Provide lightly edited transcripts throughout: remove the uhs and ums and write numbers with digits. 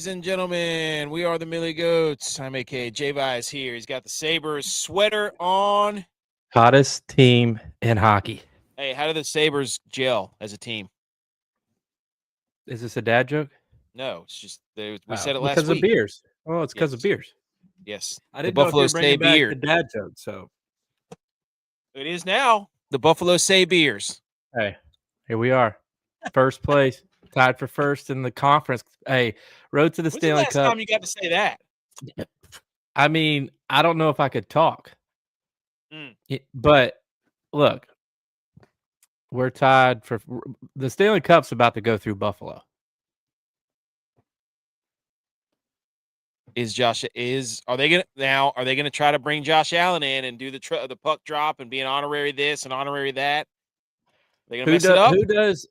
ladies and gentlemen. We are the Millie Goats. I'm A.K.A. G.U.Y.S here. He's got the Sabres sweater on. Hottest team in hockey. Hey, how do the Sabres gel as a team? Is this a dad joke? No, it's just we said it last because week. Of beers. Oh, it's because of beers. Yes. I didn't the know if you Buffalo were bringing say back beer. the dad joke. So it is now. The Buffalo say beers. Hey, here we are, first place, tied for first in the conference. Hey, road to the Stanley When's the Cup. last time you got to say that? I mean, I don't know if I could talk, but look, we're tied for the Stanley Cup's about to go through Buffalo. Are they gonna try to bring Josh Allen in and do the puck drop and be an honorary this and honorary that? They gonna mess it up?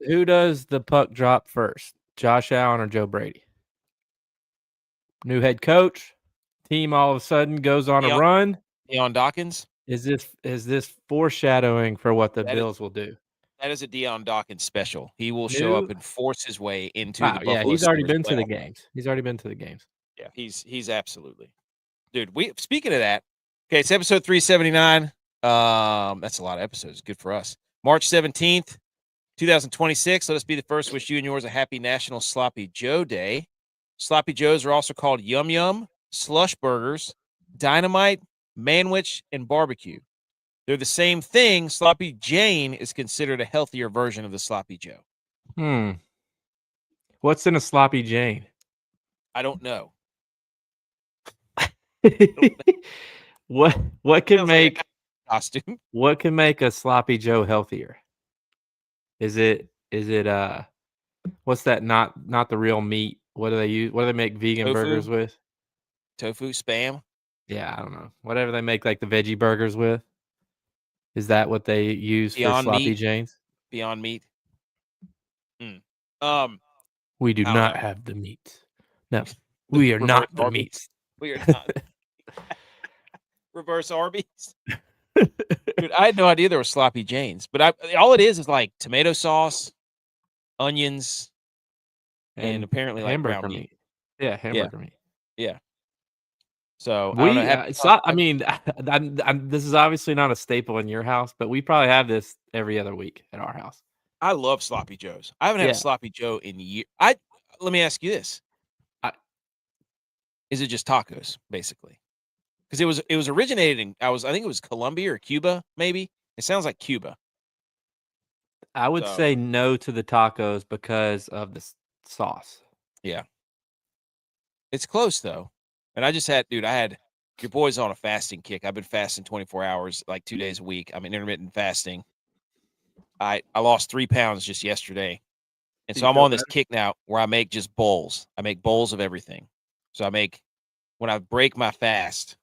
Who does the puck drop first? Josh Allen or Joe Brady? New head coach, team all of a sudden goes on a run. Deion Dawkins? Is this foreshadowing for what the Bills will do? That is a Deion Dawkins special. He will show up and force his way into the Buffalo. Yeah, he's already been to the games. He's already been to the games. Yeah, he's absolutely. Dude, speaking of that, okay, it's episode 379. That's a lot of episodes. Good for us. March 17th, 2026. Let us be the first to wish you and yours a happy National Sloppy Joe Day. Sloppy Joes are also called Yum Yum, Slush Burgers, Dynamite, Manwich, and Barbecue. They're the same thing. Sloppy Jane is considered a healthier version of the Sloppy Joe. What's in a Sloppy Jane? I don't know. What can make costume? What can make a Sloppy Joe healthier? Is it what's that? Not the real meat. What do they use? What do they make vegan burgers with? Tofu, spam. Yeah, I don't know. Whatever they make like the veggie burgers with. Is that what they use for Sloppy Janes? Beyond Meat. We do not have the meat. No, we are not the meats. We are not. Reverse Arby's. Dude, I had no idea there were Sloppy Janes, but all it is like tomato sauce, onions, and apparently like ground meat. Yeah, hamburger meat. Yeah. So I don't know. I mean, this is obviously not a staple in your house, but we probably have this every other week at our house. I love Sloppy Joes. I haven't had a Sloppy Joe in years. Let me ask you this: is it just tacos, basically? Because it was originated in I think it was Colombia or Cuba, maybe. It sounds like Cuba. I would say no to the tacos because of the sauce. Yeah. It's close though. And I had your boy's on a fasting kick. I've been fasting 24 hours, like 2 days a week. I'm in intermittent fasting. I lost 3 pounds just yesterday. And so I'm on this kick now where I make just bowls. I make bowls of everything. So when I break my fast,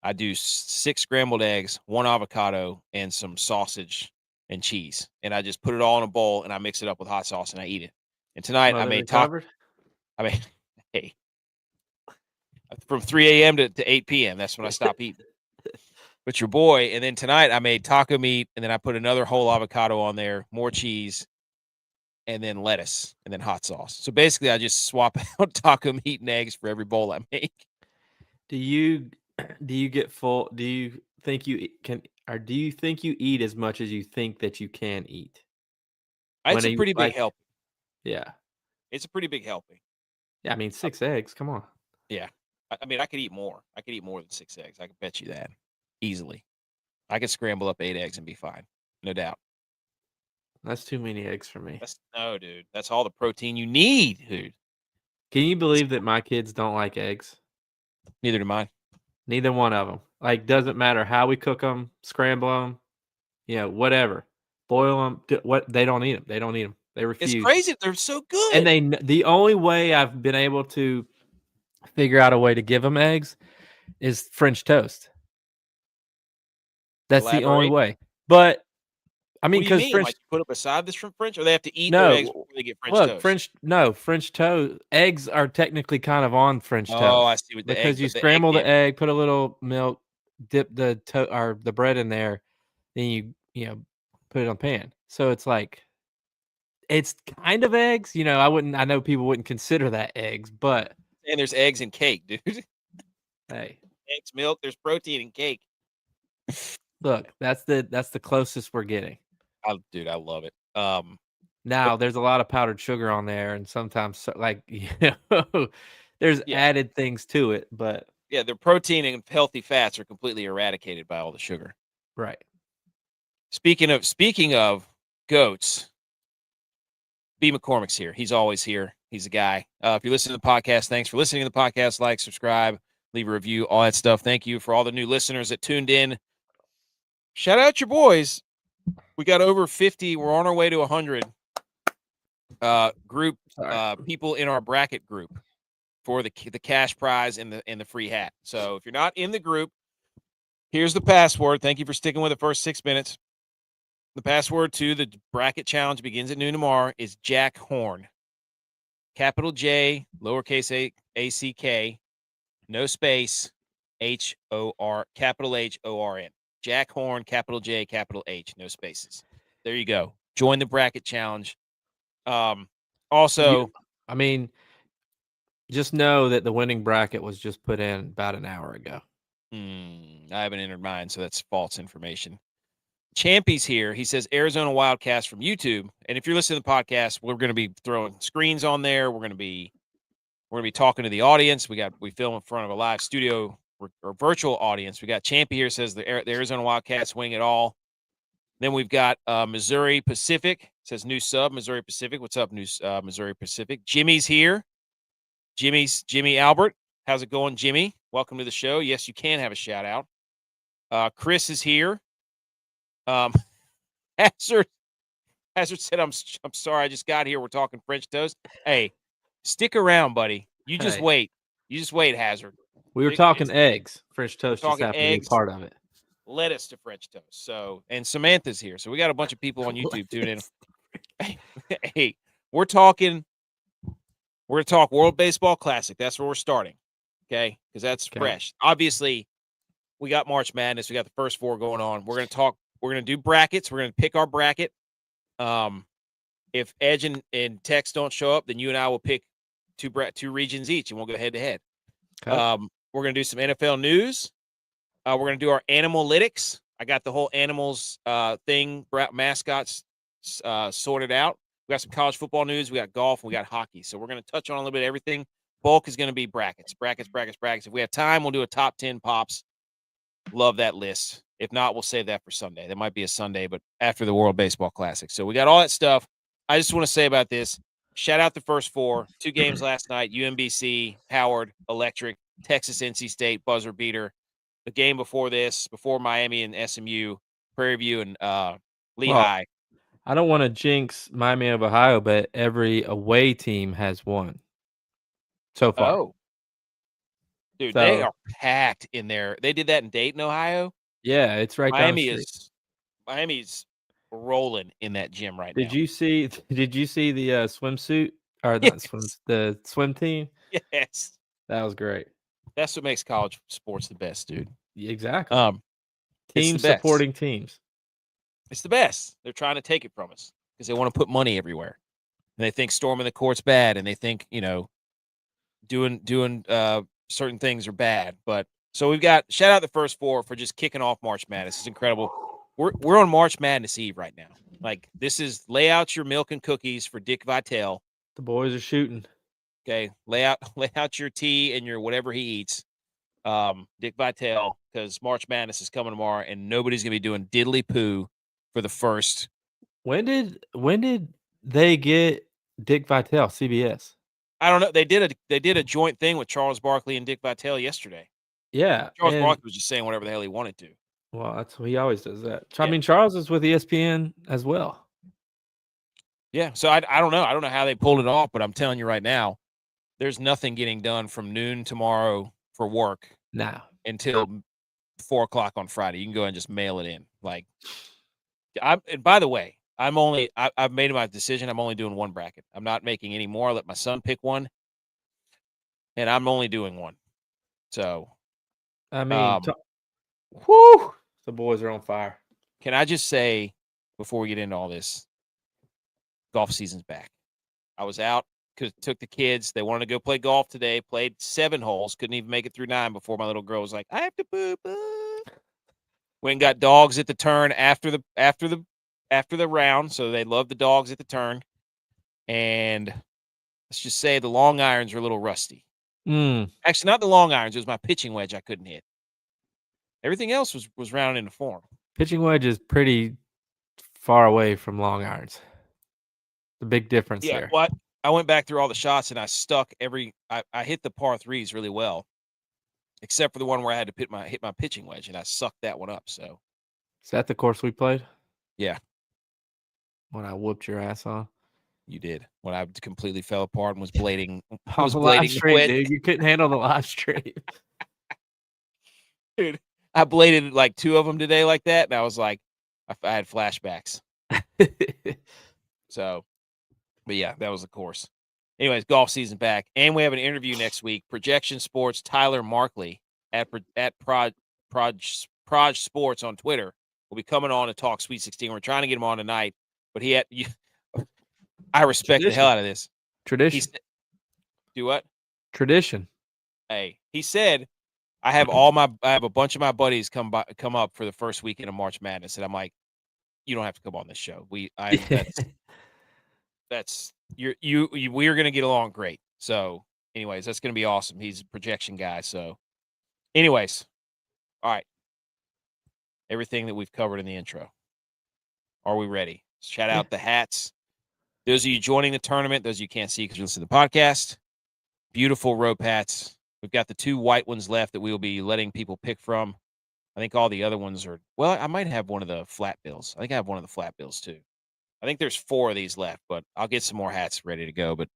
I do 6 scrambled eggs, 1 avocado, and some sausage and cheese. And I just put it all in a bowl and I mix it up with hot sauce and I eat it. And tonight I made hey, from 3 a.m. to 8 p.m. That's when I stop eating. But your boy, and then tonight I made taco meat, and then I put another whole avocado on there, more cheese, and then lettuce, and then hot sauce. So basically, I just swap out taco meat and eggs for every bowl I make. Do you get full? Do you think you can, or do you think you eat as much as you think that you can eat? It's a pretty big helping. Yeah, it's a pretty big helping. Yeah, I mean 6 eggs. Come on. Yeah, I mean I could eat more. I could eat more than 6 eggs. I could bet you that easily. I could scramble up 8 eggs and be fine, no doubt. That's too many eggs for me. No, dude. That's all the protein you need, dude. Can you believe that my kids don't like eggs? Neither do mine. Neither one of them. Like, doesn't matter how we cook them, scramble them, whatever. Boil them. They don't eat them. They don't eat them. They refuse. It's crazy. They're so good. And the only way I've been able to figure out a way to give them eggs is French toast. That's the only way. But I mean, because French, like you put it beside this from French, or they have to eat their eggs before they get French toast. French toast. Eggs are technically kind of on French toast. Oh, I see. With because you scramble the egg, put a little milk, dip the bread in there, then you put it on pan. So it's like it's kind of eggs. I know people wouldn't consider that eggs, but And there's eggs and cake, dude. Hey, Eggs, milk. There's protein in cake. look, that's the closest we're getting. Dude, I love it. Now there's a lot of powdered sugar on there, and sometimes there's Yeah. added things to it, but Yeah, the protein and healthy fats are completely eradicated by all the sugar. right. Speaking of goats, B. McCormick's here. He's always here. He's a guy. If you're listening to the podcast, thanks for listening to the podcast. Like, subscribe, leave a review, all that stuff. Thank you for all the new listeners that tuned in. Shout out your boys. We got over 50. We're on our way to 100 group people in our bracket group for the cash prize and the free hat. So if you're not in the group, here's the password. Thank you for sticking with the first 6 minutes. The password to the bracket challenge begins at noon tomorrow is Jack Horn. Capital J, lowercase A-C-K, no space, H-O-R, capital H-O-R-N. Jack Horn, capital J, capital H, no spaces. There you go. Join the bracket challenge. Also, I mean, just know that the winning bracket was just put in about an hour ago. I haven't entered mine, so that's false information. Champy's here. He says Arizona Wildcast from YouTube. And if you're listening to the podcast, we're going to be throwing screens on there. We're going to be talking to the audience. We film in front of a live studio or virtual audience. We got Champy here. Says the Arizona Wildcats wing it all. Then we've got Missouri Pacific. Says new sub Missouri Pacific. What's up, Missouri Pacific? Jimmy's here. Jimmy Albert. How's it going, Jimmy? Welcome to the show. Yes, you can have a shout out. Chris is here. Hazard said, I'm sorry, I just got here. We're talking French toast. Hey, stick around, buddy. You just wait. You just wait, Hazard. We were talking eggs. French toast just happened to be part of it. Lettuce to French toast. So, and Samantha's here. So we got a bunch of people on YouTube tuning in. Hey, we're going to talk World Baseball Classic. That's where we're starting. Okay? Because that's fresh. Obviously, we got March Madness. We got the first four going on. We're going to do brackets. We're going to pick our bracket. If Edge and Tex don't show up, then you and I will pick two regions each, and we'll go head to head. We're going to do some NFL news. We're going to do our Animal-itics. I got the whole animals thing, mascots sorted out. We got some college football news. We got golf. And we got hockey. So we're going to touch on a little bit of everything. Bulk is going to be brackets. If we have time, we'll do a top 10 pops. Love that list. If not, we'll save that for Sunday. That might be a Sunday, but after the World Baseball Classic. So we got all that stuff. I just want to say about this. Shout out the first four. 2 games last night. UMBC, Howard, Electric, Texas, NC State, buzzer beater. The game before this, before Miami and SMU, Prairie View and Lehigh. I don't want to jinx Miami of Ohio, but every away team has won so far. Oh. Dude, they are packed in there. They did that in Dayton, Ohio. Yeah, it's right down the street. Miami's rolling in that gym right now. Did you see the swimsuit or the swim team? Yes. That was great. That's what makes college sports the best, dude. Exactly. Teams supporting teams. It's the best. They're trying to take it from us because they want to put money everywhere. And they think storming the court's bad, and they think, doing certain things are bad. But so we've got shout out the first four for just kicking off March Madness. It's incredible. We're on March Madness Eve right now. Like, this is lay out your milk and cookies for Dick Vitale. The boys are shooting. Okay, lay out your tea and your whatever he eats. Dick Vitale, because March Madness is coming tomorrow, and nobody's gonna be doing diddly poo for the first. When did they get Dick Vitale? CBS. I don't know. They did a joint thing with Charles Barkley and Dick Vitale yesterday. Yeah, Charles Barkley was just saying whatever the hell he wanted to. Well, that's what he always does that. I mean, Charles is with ESPN as well. Yeah, so I don't know. I don't know how they pulled it off, but I'm telling you right now, there's nothing getting done from noon tomorrow for work until 4 o'clock on Friday. You can go and just mail it in. Like, and by the way, I've made my decision. I'm only doing one bracket. I'm not making any more. I let my son pick one, and I'm only doing one. So, I mean, whoo, the boys are on fire. Can I just say, before we get into all this, golf season's back. I was out took the kids. They wanted to go play golf today. Played 7 holes. Couldn't even make it through 9 before my little girl was like, "I have to poop." Went and got dogs at the turn after the round. So they love the dogs at the turn. And let's just say the long irons are a little rusty. Actually, not the long irons. It was my pitching wedge I couldn't hit. Everything else was rounded into form. Pitching wedge is pretty far away from long irons. The big difference there. Well, I went back through all the shots and I stuck I hit the par 3s really well, except for the one where I had to hit my pitching wedge, and I sucked that one up. So, is that the course we played? Yeah. When I whooped your ass on? You did. When I completely fell apart and was blading. On the live stream, dude. You couldn't handle the live stream. Dude, I bladed like 2 of them today like that, and I was like, I had flashbacks. So, but yeah, that was the course. Anyways, golf season back, and we have an interview next week. Projection Sports, Tyler Markley at Proj Sports on Twitter will be coming on to talk Sweet 16. We're trying to get him on tonight, but I respect the hell out of this. Tradition. Do what? Tradition. Hey, he said, I have a bunch of my buddies come up for the first weekend of March Madness, and I'm like, you don't have to come on this show. We are gonna get along great. So, anyways, that's gonna be awesome. He's a projection guy. So, anyways, all right. Everything that we've covered in the intro. Are we ready? Shout out the hats. Those of you joining the tournament, those of you can't see because you listen to the podcast. Beautiful rope hats. We've got the 2 white ones left that we will be letting people pick from. I think all the other ones are, well, I might have one of the flat bills. I think I have one of the flat bills too. I think there's 4 of these left, but I'll get some more hats ready to go. But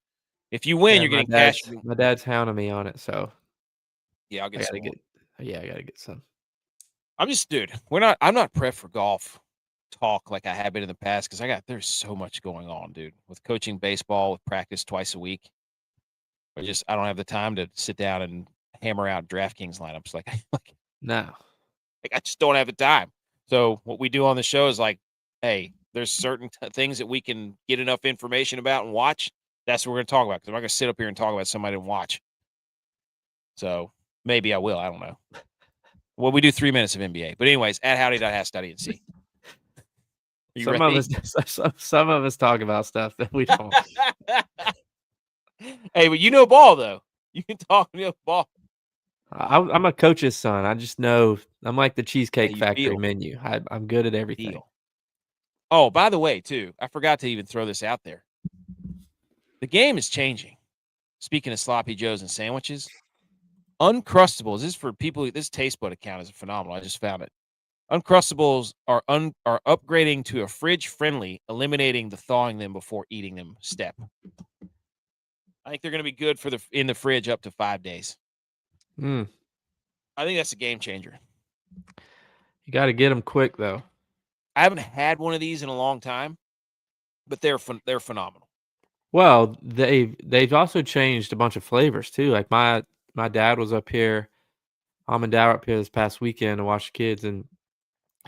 if you win, you're getting cash. My dad's hounding me on it, so yeah, I'll get some more. I gotta get some. I'm not prepped for golf talk like I have been in the past because there's so much going on, dude. With coaching baseball, with practice twice a week. I don't have the time to sit down and hammer out DraftKings lineups. No. I just don't have the time. So what we do on the show is like, hey, there's certain things that we can get enough information about and watch. That's what we're going to talk about because I'm not going to sit up here and talk about somebody and watch. So maybe I will. I don't know. Well, we do 3 minutes of NBA. But anyways, at howdy.has.enc. Some of us talk about stuff that we don't. Hey, but you know ball, though. You can talk ball. I'm a coach's son. I just know I'm like the Cheesecake Factory menu. I'm good at everything. Oh, by the way, too, I forgot to even throw this out there. The game is changing. Speaking of sloppy joes and sandwiches, Uncrustables. This is for people. This taste bud account is phenomenal. I just found it. Uncrustables are upgrading to a fridge-friendly, eliminating the thawing them before eating them step. I think they're going to be good in the fridge up to 5 days. I think that's a game changer. You got to get them quick, though. I haven't had one of these in a long time, but they're phenomenal. Well, they've also changed a bunch of flavors too. Like my dad was up here, mom and dad were up here this past weekend to watch the kids, and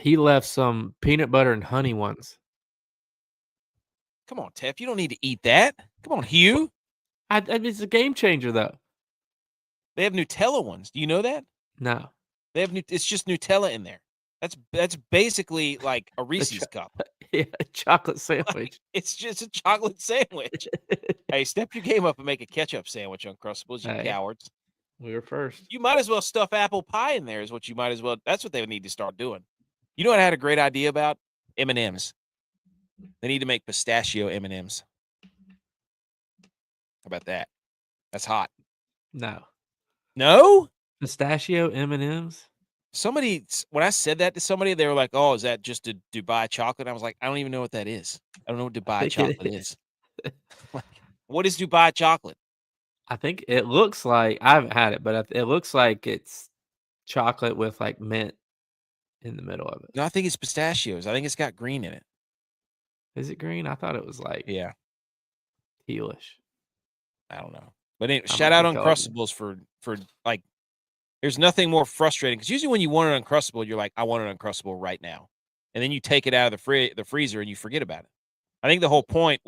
he left some peanut butter and honey ones. Come on, Tef, you don't need to eat that. Come on, Hugh. It's a game changer, though. They have Nutella ones. Do you know that? No. They have it's just Nutella in there. That's basically like a Reese's cup. Yeah, a chocolate sandwich. Like, it's just a chocolate sandwich. Hey, step your game up and make a ketchup sandwich on Uncrustables, you cowards. We were first. You might as well stuff apple pie in there is what you might as well. That's what they would need to start doing. You know what I had a great idea about? M&Ms. They need to make pistachio M&Ms. How about that? That's hot. No. No? Pistachio M&Ms? Somebody, when I said that to somebody, they were like, oh, is that just a Dubai chocolate? I was like, I don't even know what that is. I don't know what Dubai chocolate is. Like, what is Dubai chocolate? I think it looks like, I haven't had it, but it looks like it's chocolate with like mint in the middle of it. No, I think it's pistachios. I think it's got green in it. Is it green? I thought it was like tealish. I don't know. But anyway, shout out Uncrustables for like, there's nothing more frustrating because usually when you want an Uncrustable, you're like, I want an Uncrustable right now. And then you take it out of the freezer and you forget about it. I think the whole point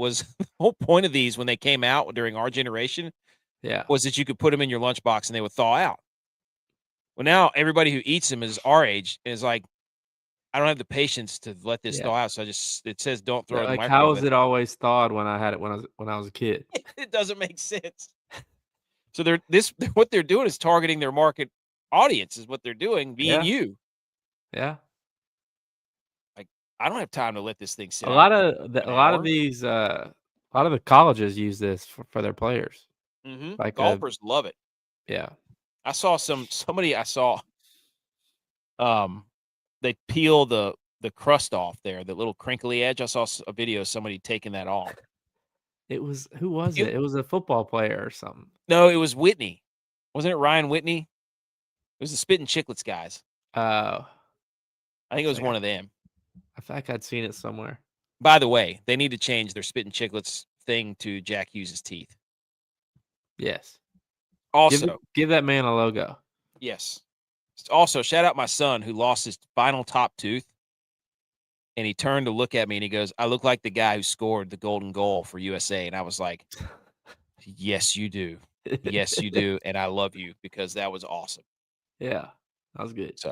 of these when they came out during our generation was that you could put them in your lunchbox and they would thaw out. Well, now everybody who eats them is our age and is like, I don't have the patience to let this thaw out. So it says don't throw it in the Like, how microwave. was it always thawed when I had it when I was a kid? It doesn't make sense. So what they're doing is targeting their market audience is what they're doing, being you. Yeah. Like, I don't have time to let this thing sit A out lot for of an a lot of hour. these, a lot of the colleges use this for their players. Mhm. Like Golfers love it. yeah. I saw they peel the crust off there, the little crinkly edge. I saw a video of somebody taking that off. Who was it? It was a football player or something. No, it was Whitney. Wasn't it Ryan Whitney? It was the Spittin' Chicklets guys. Oh. I think it was one of them. I feel like I'd seen it somewhere. By the way, they need to change their Spittin' Chicklets thing to Jack Hughes' teeth. Yes. Also, give that man a logo. yes. Also, shout out my son who lost his final top tooth. And he turned to look at me and he goes, I look like the guy who scored the golden goal for USA. And I was like, yes, you do. Yes, you do. And I love you because that was awesome. Yeah, that was good. So,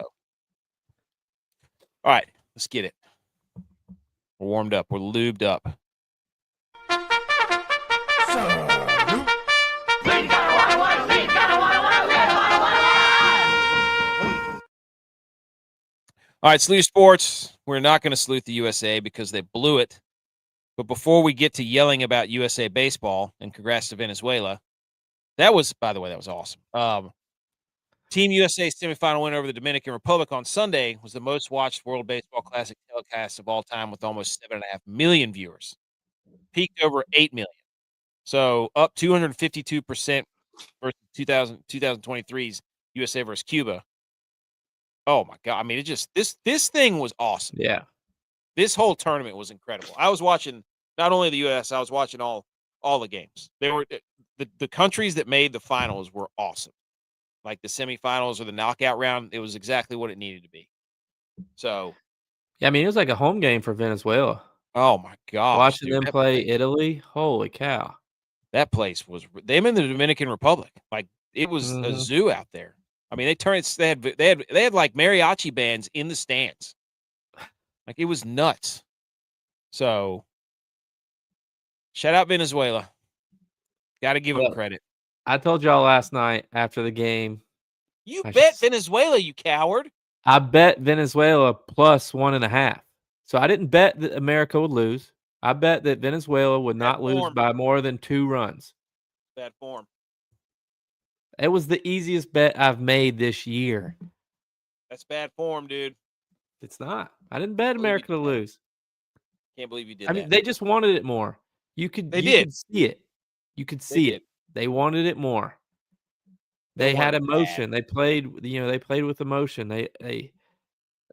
all right, let's get it. We're warmed up. We're lubed up. All right, Salute Sports. We're not going to salute the USA because they blew it. But before we get to yelling about USA baseball, and congrats to Venezuela, by the way, that was awesome. Team USA semifinal win over the Dominican Republic on Sunday was the most watched World Baseball Classic telecast of all time with almost 7.5 million viewers. Peaked over 8 million. So up 252% versus 2023's USA versus Cuba. Oh my God. I mean, this thing was awesome. Yeah. This whole tournament was incredible. I was watching not only the US, I was watching all the games. They were the countries that made the finals were awesome. Like the semifinals or the knockout round, it was exactly what it needed to be. So, yeah, I mean, it was like a home game for Venezuela. Oh my gosh, watching dude, them play Italy, holy cow! That place was them in the Dominican Republic. Like it was a zoo out there. I mean, they had like mariachi bands in the stands. Like it was nuts. So, shout out Venezuela. Got to give them credit. I told y'all last night after the game. You bet Venezuela, you coward. I bet Venezuela plus 1.5. So I didn't bet that America would lose. I bet that Venezuela would not lose by more than 2 runs. Bad form. It was the easiest bet I've made this year. That's bad form, dude. It's not. I didn't bet America to lose. Can't believe you did that. I mean, they just wanted it more. You could see it. You could see it. They wanted it more. They had emotion. They played, they played with emotion. They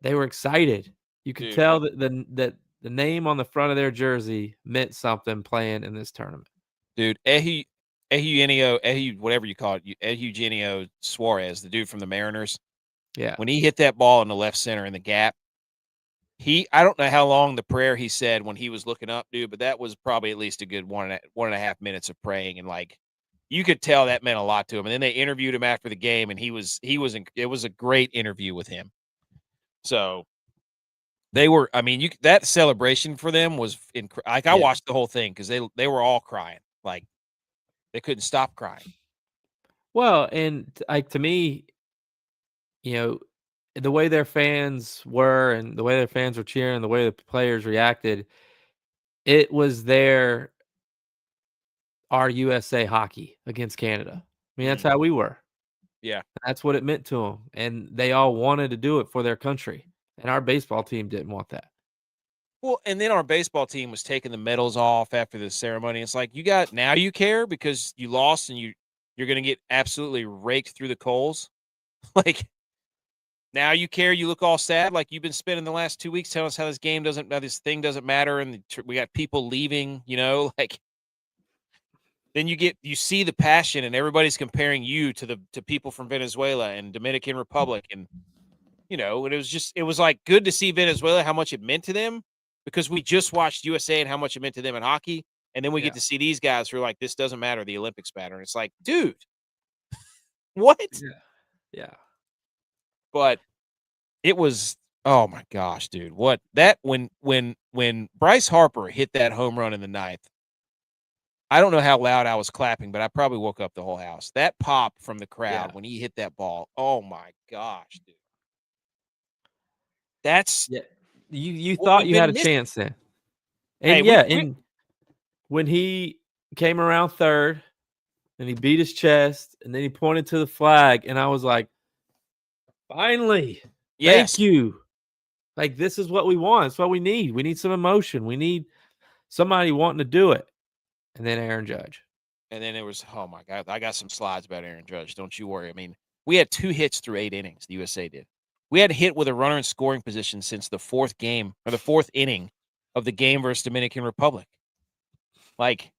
were excited. You could tell that the name on the front of their jersey meant something playing in this tournament. Dude, whatever you call it, Eugenio Suarez, the dude from the Mariners. Yeah. When he hit that ball in the left center in the gap, I don't know how long the prayer he said when he was looking up, dude, but that was probably at least a good 1.5 minutes of praying. And like, you could tell that meant a lot to him. And then they interviewed him after the game and it was a great interview with him. So that celebration for them was I watched the whole thing because they were all crying. Like they couldn't stop crying. Well, and like to me, the way their fans were and the way their fans were cheering, the way the players reacted, it was our USA hockey against Canada. I mean, that's how we were. Yeah. That's what it meant to them. And they all wanted to do it for their country. And our baseball team didn't want that. Well, and then our baseball team was taking the medals off after the ceremony. It's like, now you care because you lost and you're going to get absolutely raked through the coals. Like, now you care, you look all sad, like you've been spending the last 2 weeks telling us how this thing doesn't matter, and we got people leaving, like. Then you see the passion, and everybody's comparing you to people from Venezuela and Dominican Republic, and and it was like good to see Venezuela how much it meant to them because we just watched USA and how much it meant to them in hockey. And then we get to see these guys who are like, this doesn't matter. The Olympics matter. And it's like, dude, what? Yeah. But it was, oh my gosh, dude. What that when Bryce Harper hit that home run in the ninth, I don't know how loud I was clapping, but I probably woke up the whole house. That pop from the crowd when he hit that ball. Oh my gosh, dude. That's You what thought we've you had been a missing. chance then. Hey, And and when he came around third and he beat his chest and then he pointed to the flag and I was like, finally, yes. thank you. Like, this is what we want. It's what we need. We need some emotion. We need somebody wanting to do it. And then Aaron Judge. And then it was, oh my God, I got some slides about Aaron Judge. Don't you worry. I mean, we had 2 hits through 8 innings. The USA did. We had a hit with a runner in scoring position since the 4th game or the 4th inning of the game versus Dominican Republic. Like,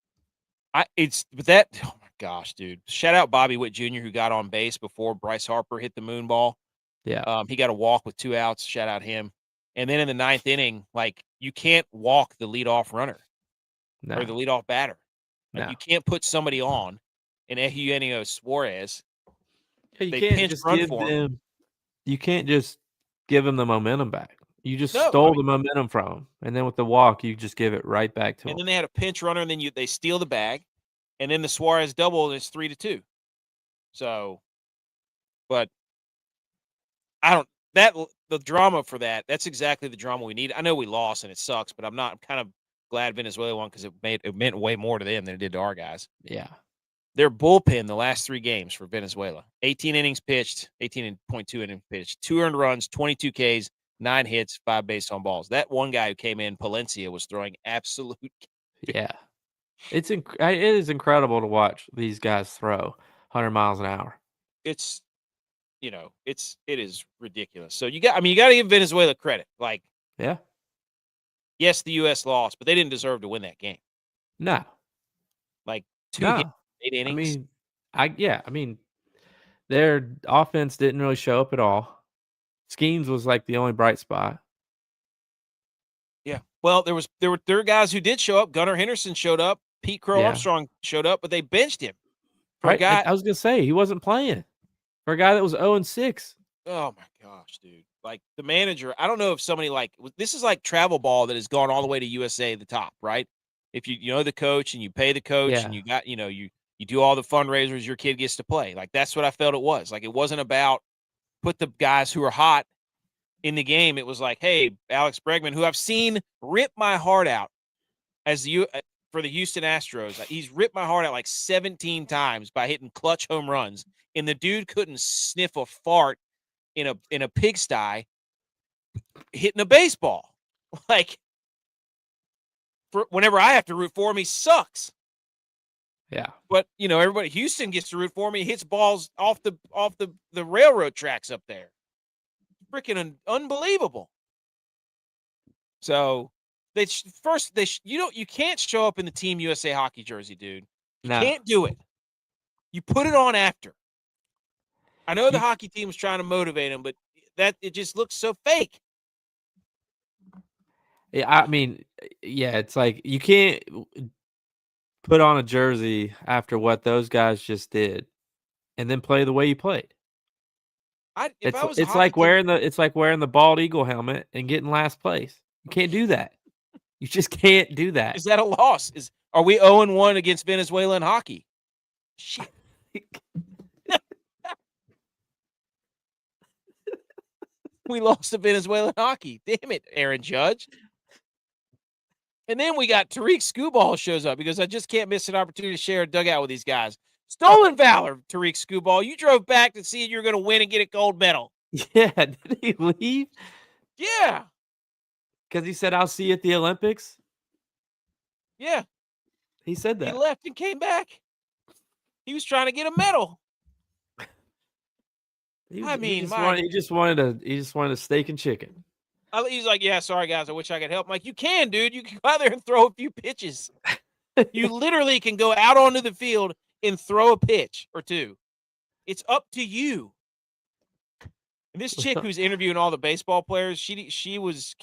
but oh my gosh, dude. Shout out Bobby Witt Jr., who got on base before Bryce Harper hit the moon ball. Yeah. He got a walk with 2 outs. Shout out him. And then in the 9th inning, like, you can't walk the leadoff runner or the leadoff batter. Like, you can't put somebody on in Eugenio Suarez. You They can't pinch just run give for him. them. You can't just give them the momentum back. You just No, stole the momentum from them, and then with the walk, you just give it right back to them. And then they had a pinch runner, and then they steal the bag, and then the Suarez double, and it's 3-2. So, but the drama for that's exactly the drama we need. I know we lost and it sucks, but I'm kind of glad Venezuela won because it meant way more to them than it did to our guys. Yeah. Their bullpen the last 3 games for Venezuela, 18 innings pitched, 18.2 innings pitched, 2 earned runs, 22 Ks, 9 hits, 5 base on balls. That one guy who came in, Palencia, was throwing absolute. Yeah. It is incredible to watch these guys throw 100 miles an hour. It's, it is ridiculous. So you got to give Venezuela credit. Like, yeah, yes, the U.S. lost, but they didn't deserve to win that game. No. Like 2 hits, 8 innings. I mean, their offense didn't really show up at all. Schemes was like the only bright spot. Yeah. Well, there were guys who did show up. Gunnar Henderson showed up. Pete Crow Armstrong showed up, but they benched him for a guy. I was gonna say he wasn't playing for a guy that was 0-6. Oh my gosh, dude! Like the manager, I don't know if somebody this is like travel ball that has gone all the way to USA the top, right? If you know the coach and you pay the coach and you got you do all the fundraisers, your kid gets to play. Like that's what I felt it was. Like it wasn't about put the guys who are hot in the game. It was like, hey, Alex Bregman, who I've seen rip my heart out for the Houston Astros. He's ripped my heart out like 17 times by hitting clutch home runs, and the dude couldn't sniff a fart in a pigsty hitting a baseball. Like, whenever I have to root for him, he sucks. Yeah. But everybody, Houston gets to root for him. He hits balls off the railroad tracks up there. Freaking unbelievable. So you can't show up in the Team USA hockey jersey, dude. You can't do it. You put it on after. I know the hockey team was trying to motivate him, but it just looks so fake. Yeah, I mean, it's like you can't put on a jersey after what those guys just did, and then play the way you played. It's like wearing the bald eagle helmet and getting last place. You can't do that. You just can't do that. Is that a loss? Are we 0-1 against Venezuela in hockey? Shit. We lost to Venezuela in hockey. Damn it, Aaron Judge. And then we got Tariq Skubal shows up because I just can't miss an opportunity to share a dugout with these guys. Stolen valor, Tariq Skubal. You drove back to see if you're going to win and get a gold medal. Yeah, did he leave? Yeah. Because he said, I'll see you at the Olympics? Yeah. He said that. He left and came back. He was trying to get a medal. He just wanted a steak and chicken. He's like, yeah, sorry, guys. I wish I could help. I'm like, you can, dude. You can go out there and throw a few pitches. You literally can go out onto the field and throw a pitch or two. It's up to you. And this chick who's interviewing all the baseball players, she was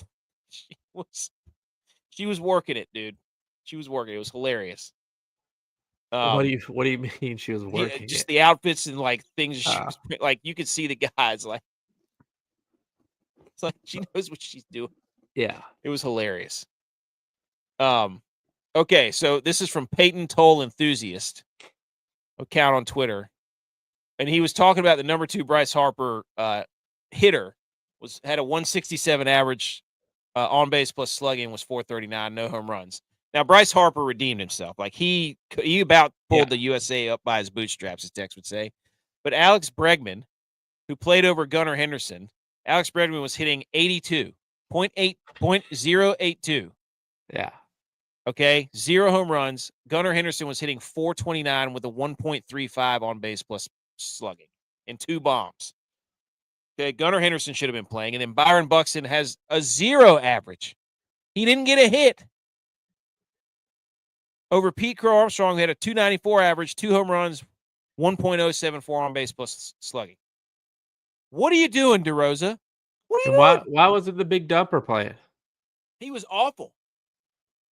She was working it, dude. She was working. It was hilarious. What do you mean she was working Just it? the outfits and like things she was like. You could see the guys like. It's like she knows what she's doing. Yeah. It was hilarious. Okay, so this is from Peyton Toll Enthusiast account on Twitter, and he was talking about the number 2 Bryce Harper hitter had a 167 average on base plus slugging, was 439, no home runs. Now Bryce Harper redeemed himself. Like he about pulled the USA up by his bootstraps, as Tex would say. But Alex Bregman, who played over Gunnar Henderson, Alex Bregman was hitting 82.082. Yeah. Okay, 0 home runs. Gunnar Henderson was hitting 429 with a 1.35 on base plus slugging and 2 bombs. Okay, Gunnar Henderson should have been playing. And then Byron Buxton has a 0 average. He didn't get a hit. Over Pete Crow Armstrong, who had a 294 average, 2 home runs, 1.074 on base plus slugging. What are you doing, DeRosa? What are you doing? Why was it the big dumper playing? He was awful.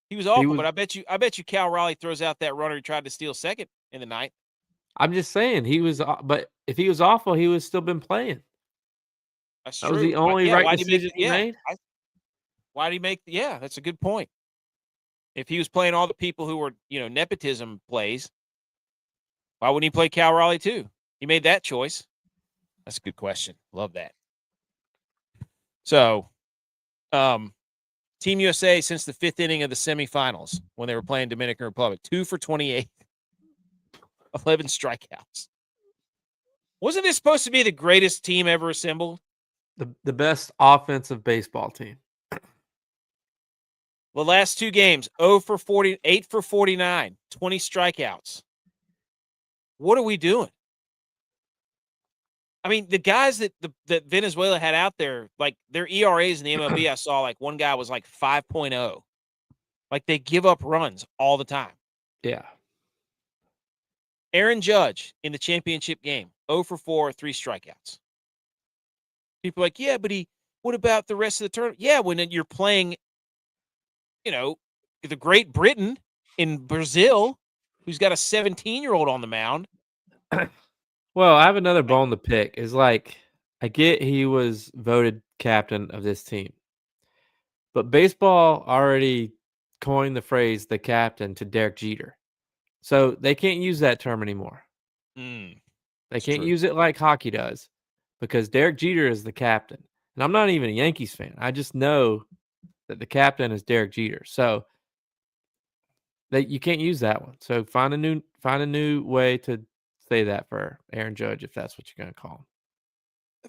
He was awful, but I bet you Cal Raleigh throws out that runner who tried to steal second in the ninth. I'm just saying but if he was awful, he would still been playing. That's that true. was the only right decision he made. Why did he make? Yeah, that's a good point. If he was playing all the people who were, nepotism plays, why wouldn't he play Cal Raleigh too? He made that choice. That's a good question. Love that. So, Team USA since the 5th inning of the semifinals when they were playing Dominican Republic, 2 for 28, 11 strikeouts. Wasn't this supposed to be the greatest team ever assembled? The best offensive baseball team. The last 2 games, 0 for 40, 8 for 49, 20 strikeouts. What are we doing? I mean, the guys that Venezuela had out there, like their ERAs in the MLB, I saw like one guy was like 5.0. Like they give up runs all the time. Yeah. Aaron Judge in the championship game, 0 for 4, 3 strikeouts. People are like, yeah, but what about the rest of the tournament? Yeah, when you're playing, the Great Britain in Brazil, who's got a 17-year-old on the mound. Well, I have another bone to pick. Is like, I get he was voted captain of this team, but baseball already coined the phrase "the captain" to Derek Jeter, so they can't use that term anymore. They can't use it like hockey does, because Derek Jeter is the captain, and I'm not even a Yankees fan. I just know that the captain is Derek Jeter, so that you can't use that one. So find a new way to say that for Aaron Judge, if that's what you're going to call him.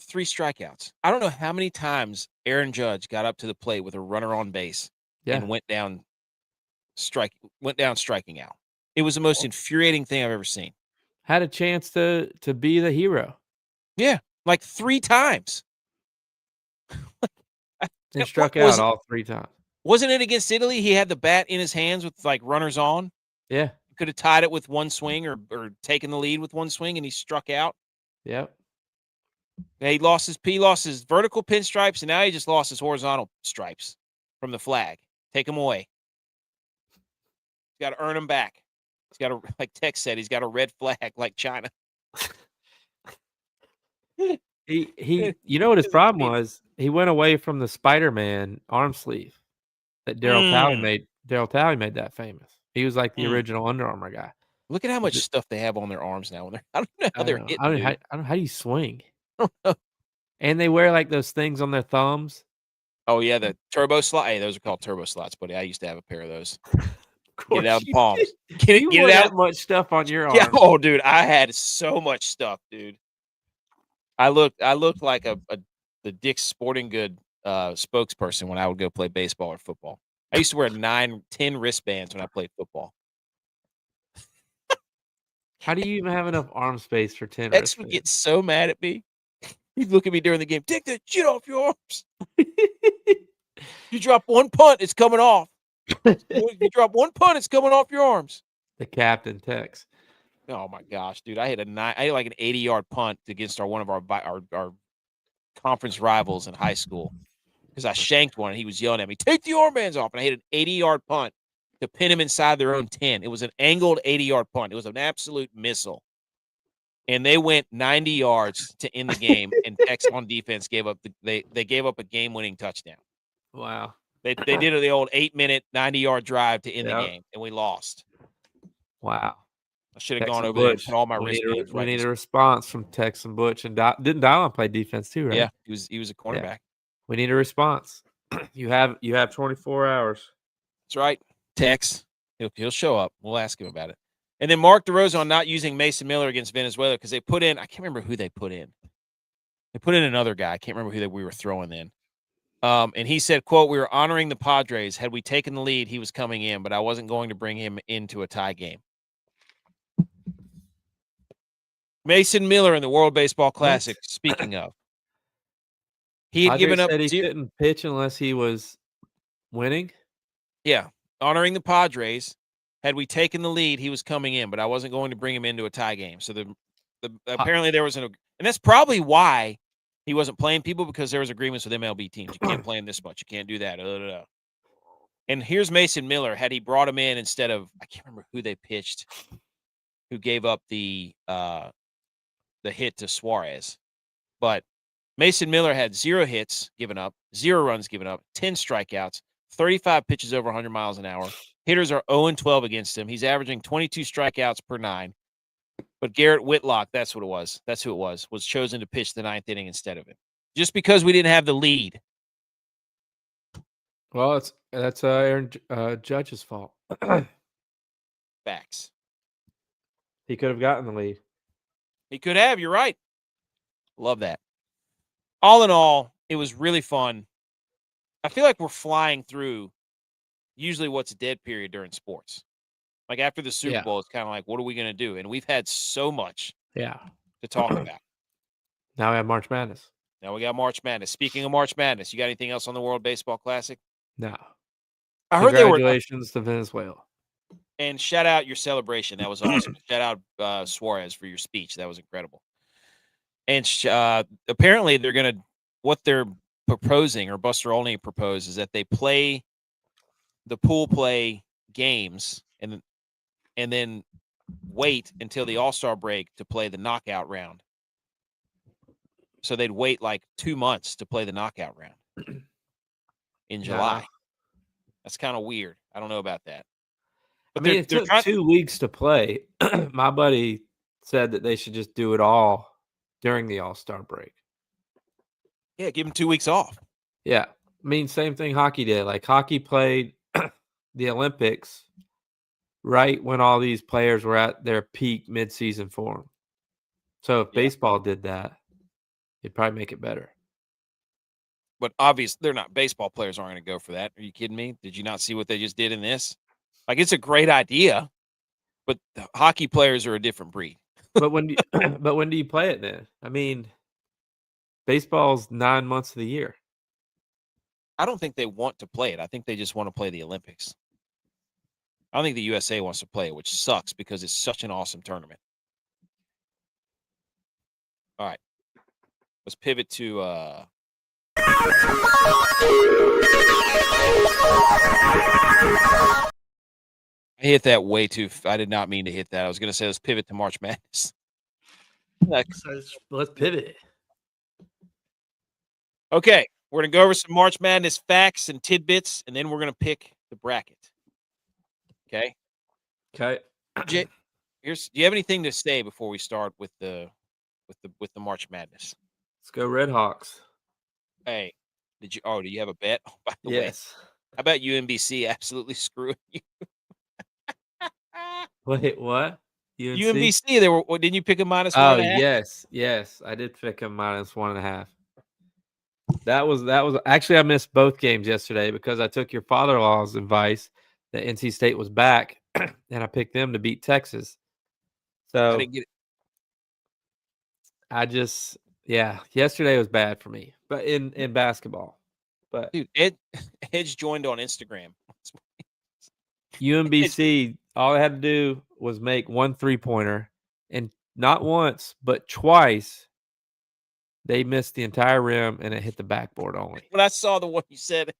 3 strikeouts. I don't know how many times Aaron Judge got up to the plate with a runner on base and went down striking out. It was the most infuriating thing I've ever seen. Had a chance to be the hero. Yeah, like 3 times. And struck out all 3 times. Wasn't it against Italy? He had the bat in his hands with like runners on. Yeah. Could have tied it with one swing or taken the lead with one swing, and he struck out. Yep. He lost his vertical pinstripes, and now he just lost his horizontal stripes from the flag. Take them away. He's got to earn them back. He's got to, like Tex said, he's got a red flag like China. He you know what his problem was? He went away from the Spider-Man arm sleeve that Daryl Talley made. Daryl Talley made that famous. He was like the original Under Armour guy. Look at how much stuff they have on their arms now. I don't know how they're hitting. I don't know how you swing. And they wear like those things on their thumbs. Oh yeah, the turbo slot. Hey, those are called turbo slots, buddy. I used to have a pair of those. Get it out of the palms. Get you it wore out. That much stuff on your arm. Yeah. Oh, dude, I had so much stuff, dude. I looked like the Dick's Sporting Good spokesperson when I would go play baseball or football. I used to wear 9, 10 wristbands when I played football. How do you even have enough arm space for 10 X wristbands? would get so mad at me. He'd look at me during the game. Take that shit off your arms. You drop one punt, it's coming off. You drop one punt, it's coming off your arms. The captain Tex. Oh my gosh, dude! I had like an 80-yard punt against one of our conference rivals in high school. because I shanked one and he was yelling at me, "Take the armbands off!" And I hit an 80-yard punt to pin him inside their own 10. It was an angled 80-yard punt. It was an absolute missile. And they went 90 yards to end the game, and Texas on defense gave up they gave up a game-winning touchdown. Wow. They did the old 8-minute 90-yard drive to end the game, and we lost. Wow. I should have gone over there and put all my wristbands We need a response from Tex and Butch. And didn't Dylan play defense too, right? Yeah, he was a cornerback. Yeah. We need a response. You have 24 hours. That's right. Tex, he'll show up. We'll ask him about it. And then Mark DeRozan not using Mason Miller against Venezuela because they put in, I can't remember who they put in. They put in another guy. I can't remember who we were throwing then. And he said, quote, "We were honoring the Padres. Had we taken the lead, he was coming in, but I wasn't going to bring him into a tie game." Mason Miller in the World Baseball Classic, speaking of. He had given up. Said he couldn't pitch unless he was winning? Yeah. Honoring the Padres. Had we taken the lead, he was coming in, but I wasn't going to bring him into a tie game. So apparently there was and that's probably why he wasn't playing people, because there was agreements with MLB teams. You can't play him this much. You can't do that. And here's Mason Miller. Had he brought him in instead of, I can't remember who they pitched, who gave up the hit to Suarez. But Mason Miller had 0 hits given up, 0 runs given up, 10 strikeouts, 35 pitches over 100 miles an hour. Hitters are 0-12 against him. He's averaging 22 strikeouts per 9. But Garrett Whitlock, that's what it was. That's who it was chosen to pitch the 9th inning instead of him. Just because we didn't have the lead. Well, that's Aaron Judge's fault. Facts. He could have gotten the lead. He could have. You're right. Love that. All in all, it was really fun. I feel like we're flying through usually what's a dead period during sports. Like after the Super Bowl, it's kind of like, what are we going to do? And we've had so much to talk about. Now we have March Madness. Now we got March Madness. Speaking of March Madness, you got anything else on the World Baseball Classic? No. I heard they were. Congratulations to Venezuela. And shout out your celebration. That was awesome. Shout out Suarez for your speech. That was incredible. And apparently what they're proposing, or Buster Olney proposed, is that they play the pool play games and then wait until the All-Star break to play the knockout round. So they'd wait like 2 months to play the knockout round in July. That's kind of weird. I don't know about that. But it took 2 weeks to play. My buddy said that they should just do it all during the All-Star break. Yeah, give them 2 weeks off. Yeah. Same thing hockey did. Like hockey played the Olympics right when all these players were at their peak midseason form. So if baseball did that, it'd probably make it better. But obviously, they're not. Baseball players aren't going to go for that. Are you kidding me? Did you not see what they just did in this? Like, it's a great idea, but hockey players are a different breed. But when do you play it then? Baseball's 9 months of the year. I don't think they want to play it. I think they just want to play the Olympics. I don't think the USA wants to play it, which sucks because it's such an awesome tournament. All right. Let's pivot to I hit that way too. I did not mean to hit that. I was going to say let's pivot to March Madness. Let's pivot. Okay. We're going to go over some March Madness facts and tidbits, and then we're going to pick the bracket. Okay. Jay, do you have anything to say before we start with the March Madness? Let's go Red Hawks. Hey, do you have a bet? Oh, by the way, yes. How about UMBC absolutely screwing you? Wait, what? UMBC, didn't you pick a -1.5? Oh, yes. I did pick a -1.5. That was actually, I missed both games yesterday because I took your father-in-law's advice that NC State was back, and I picked them to beat Texas. So I didn't get it. Yesterday was bad for me, but in basketball. But dude, Edge joined on Instagram. UMBC, all I had to do was make 1 3-pointer, and not once but twice They missed the entire rim, and it hit the backboard only. When I saw the one you said,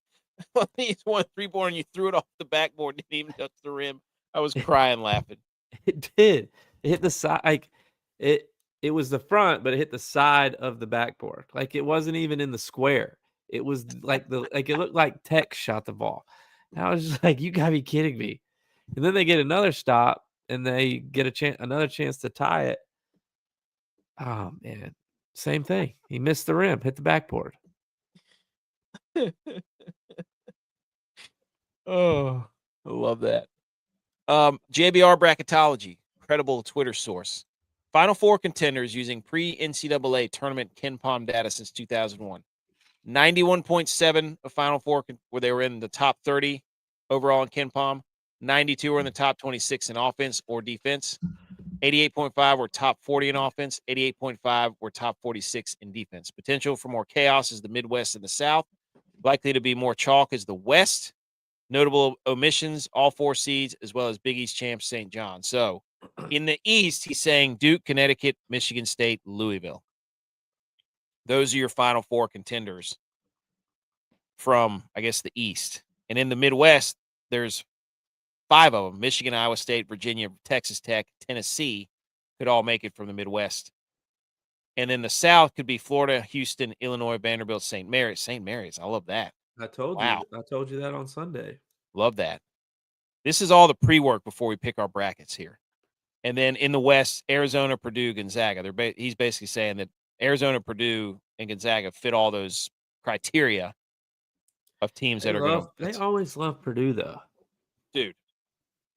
he's won 3-pointer, and you threw it off the backboard, didn't even touch the rim. I was crying laughing. It did. It hit the side. Like it was the front, but it hit the side of the backboard. Like it wasn't even in the square. It was like it looked like Tech shot the ball. And I was just like, you gotta be kidding me. And then they get another stop and they get another chance to tie it. Oh man. Same thing. He missed the rim, hit the backboard. Oh, I love that. JBR Bracketology, credible Twitter source. Final four contenders using pre-NCAA tournament KenPom data since 2001. 91.7 of Final Four where they were in the top 30 overall in KenPom. 92 were in the top 26 in offense or defense. 88.5 were top 40 in offense. 88.5 were top 46 in defense. Potential for more chaos is the Midwest and the South. Likely to be more chalk is the West. Notable omissions, all four seeds, as well as Big East champs St. John. So in the East, he's saying Duke, Connecticut, Michigan State, Louisville. Those are your Final Four contenders from, I guess, the East. And in the Midwest, there's 5 of them. Michigan, Iowa State, Virginia, Texas Tech, Tennessee could all make it from the Midwest. And then the South could be Florida, Houston, Illinois, Vanderbilt, St. Mary's. St. Mary's, I love that. I told Wow. you. I told you that on Sunday. Love that. This is all the pre-work before we pick our brackets here. And then in the West, Arizona, Purdue, Gonzaga. He's basically saying that Arizona, Purdue, and Gonzaga fit all those criteria of teams that are going to. They always love Purdue, though. Dude,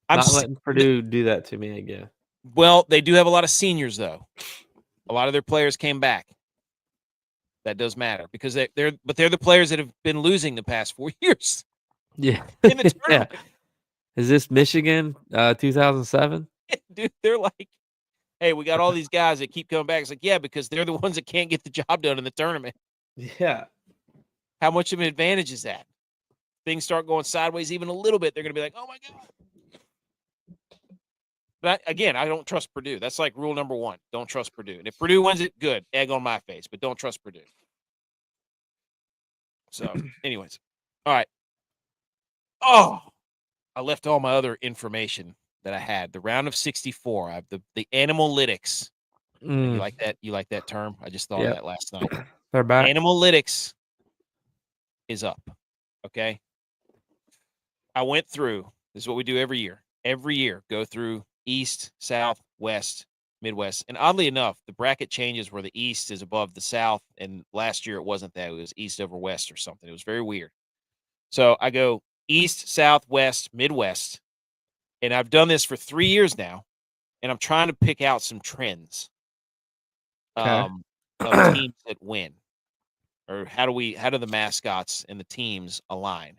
I'm not letting Purdue do that to me again. Well, they do have a lot of seniors, though. A lot of their players came back. That does matter because they're the players that have been losing the past 4 years. Yeah. In the tournament. Yeah. Is this Michigan 2007? Dude, they're like, hey, we got all these guys that keep coming back. It's like, yeah, because they're the ones that can't get the job done in the tournament. Yeah. How much of an advantage is that? Things start going sideways even a little bit, they're going to be like, oh, my God. But again, I don't trust Purdue. That's like rule number 1. Don't trust Purdue. And if Purdue wins it, good. Egg on my face. But don't trust Purdue. So, anyways. All right. Oh, I left all my other information that I had. The round of 64. I have the Animal-itics. You like that? You like that term? I just thought of that last night. They're back. Animal-itics is up. Okay. I went through. This is what we do every year. Every year, go through East, South, West, Midwest. And oddly enough, the bracket changes where the East is above the South. And last year it wasn't that. It was East over West or something. It was very weird. So I go East, South, West, Midwest. And I've done this for 3 years now. And I'm trying to pick out some trends of teams that win. Or how do the mascots and the teams align?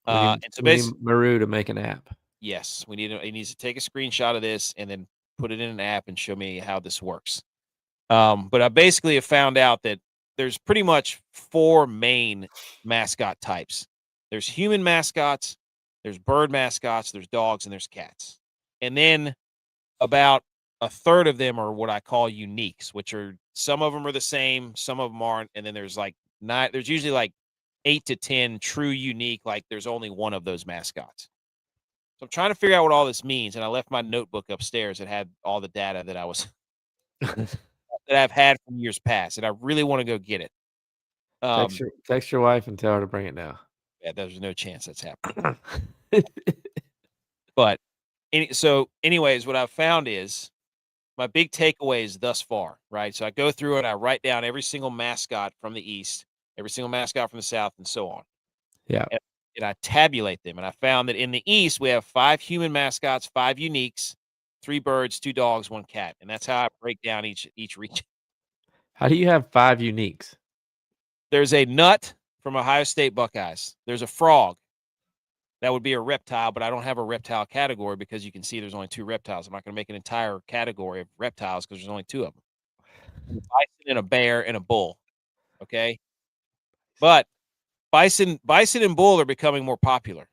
And so we need Maru to make an app. Yes, he needs to take a screenshot of this and then put it in an app and show me how this works. But I basically have found out that there's pretty much 4 main mascot types. There's human mascots, there's bird mascots, there's dogs, and there's cats. And then about a third of them are what I call uniques, which are some of them are the same, some of them aren't. And then there's there's usually like 8 to 10 true unique, like there's only one of those mascots. So I'm trying to figure out what all this means, and I left my notebook upstairs that had all the data that I was that I've had from years past, and I really want to go get it. Text your wife and tell her to bring it now. Yeah, there's no chance that's happening. But anyways, what I've found is my big takeaways thus far, right? So I go through and I write down every single mascot from the East, every single mascot from the South, and so on. Yeah. And I tabulate them. And I found that in the East, we have 5 human mascots, 5 uniques, 3 birds, 2 dogs, 1 cat. And that's how I break down each region. How do you have 5 uniques? There's a nut from Ohio State Buckeyes. There's a frog. That would be a reptile, but I don't have a reptile category because you can see there's only 2 reptiles. I'm not going to make an entire category of reptiles because there's only 2 of them. A bison and a bear and a bull. Okay? But Bison and bull are becoming more popular.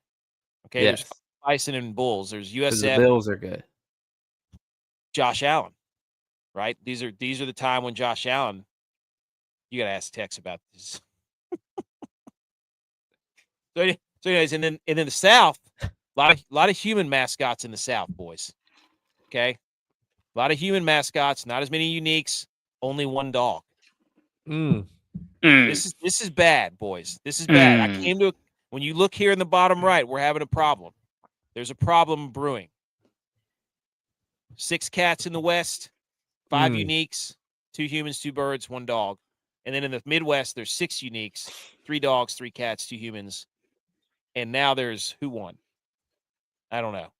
Okay, yes. There's bison and bulls. There's USF. The Bills are good. Josh Allen, right? These are the time when Josh Allen You got to ask Tex about this. So anyways, and then the South, a lot of human mascots in the South, boys. Okay, a lot of human mascots, not as many uniques, only one dog. This is bad, boys. This is bad. I came to when you look here in the bottom right, we're having a problem. There's a problem brewing. 6 cats in the West, 5 uniques, 2 humans, 2 birds, 1 dog. And then in the Midwest, there's 6 uniques, 3 dogs, 3 cats, 2 humans. And now there's who won? I don't know.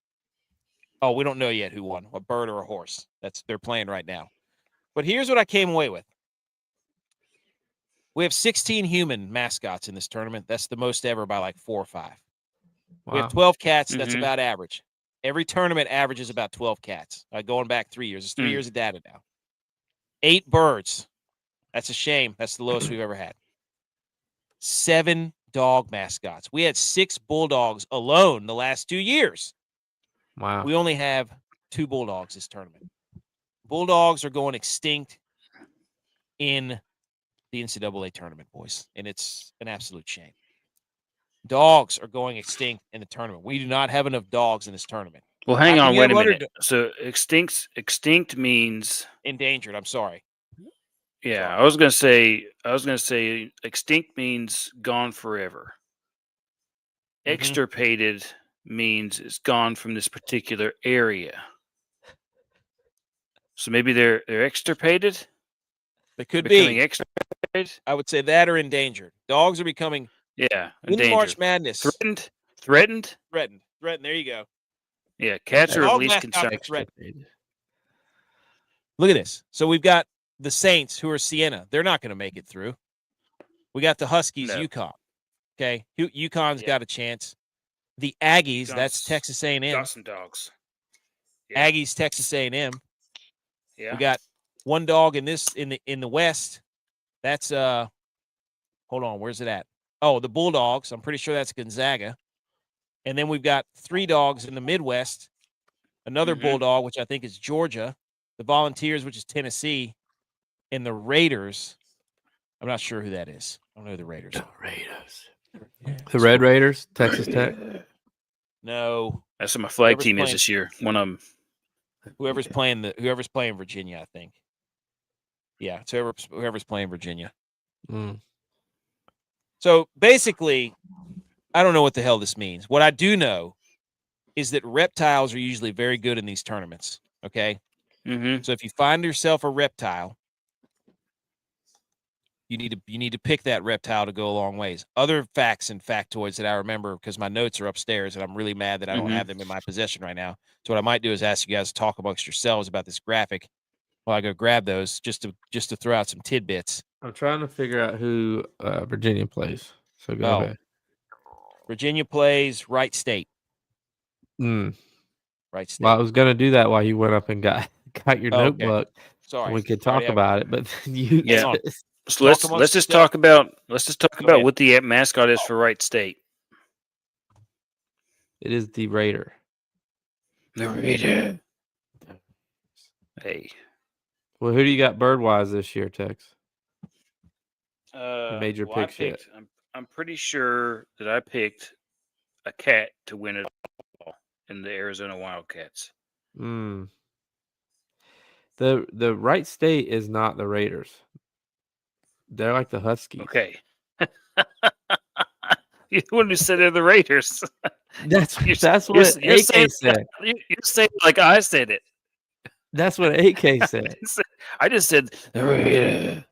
Oh, we don't know yet who won, a bird or a horse. They're playing right now. But here's what I came away with. We have 16 human mascots in this tournament. That's the most ever by like 4 or 5. Wow. We have 12 cats. That's about average. Every tournament averages about 12 cats. Going back 3 years. It's 3 years of data now. 8 birds. That's a shame. That's the lowest we've ever had. 7 dog mascots. We had 6 bulldogs alone the last 2 years. Wow. We only have 2 bulldogs this tournament. Bulldogs are going extinct in the NCAA tournament, boys, and it's an absolute shame. Dogs are going extinct in the tournament. We do not have enough dogs in this tournament. Well, hang on, wait a minute. So extinct means endangered. I'm sorry. Yeah, sorry. I was gonna say extinct means gone forever. Extirpated means it's gone from this particular area. So maybe they're extirpated. They could be extirpated. I would say that or endangered. Dogs are becoming in March Madness threatened. There you go. Yeah, cats are at least concerned. Look at this. So we've got the Saints, who are Siena. They're not going to make it through. We got the Huskies, UConn. Okay, UConn's got a chance. The Aggies, that's Texas A&M. Got some dogs. Yeah. Aggies, Texas A&M. Yeah. We got 1 dog in the West. That's hold on, where's it at? Oh, the Bulldogs. I'm pretty sure that's Gonzaga. And then we've got 3 dogs in the Midwest. Another Bulldog, which I think is Georgia. The Volunteers, which is Tennessee. And the Raiders. I'm not sure who that is. I don't know who the Raiders are. The Red Raiders, Texas Tech. No. That's what my flag team is this year. One of them. Whoever's playing Virginia, I think. Yeah, it's whoever's playing Virginia. So basically, I don't know what the hell this means. What I do know is that reptiles are usually very good in these tournaments. Okay. So if you find yourself a reptile, you need to pick that reptile to go a long ways. Other facts and factoids that I remember, because my notes are upstairs and I'm really mad that I don't have them in my possession right now. So what I might do is ask you guys to talk amongst yourselves about this graphic while I go grab those just to throw out some tidbits. I'm trying to figure out who Virginia plays. So go ahead. Virginia plays Wright State. Wright State. Well, I was going to do that while you went up and got your notebook. Okay. Sorry. We could talk about it, but then you So let's just talk about what the mascot is for Wright State. It is the Raider. The Raider. Hey. Well, who do you got bird-wise this year, Tex? Major picks yet. I'm pretty sure that I picked a cat to win it all in the Arizona Wildcats. The Wright State is not the Raiders. They're like the Huskies. Okay. You're the one who said they're the Raiders. That's what AK said. You're saying like I said it. That's what AK said. I just said the Raiders.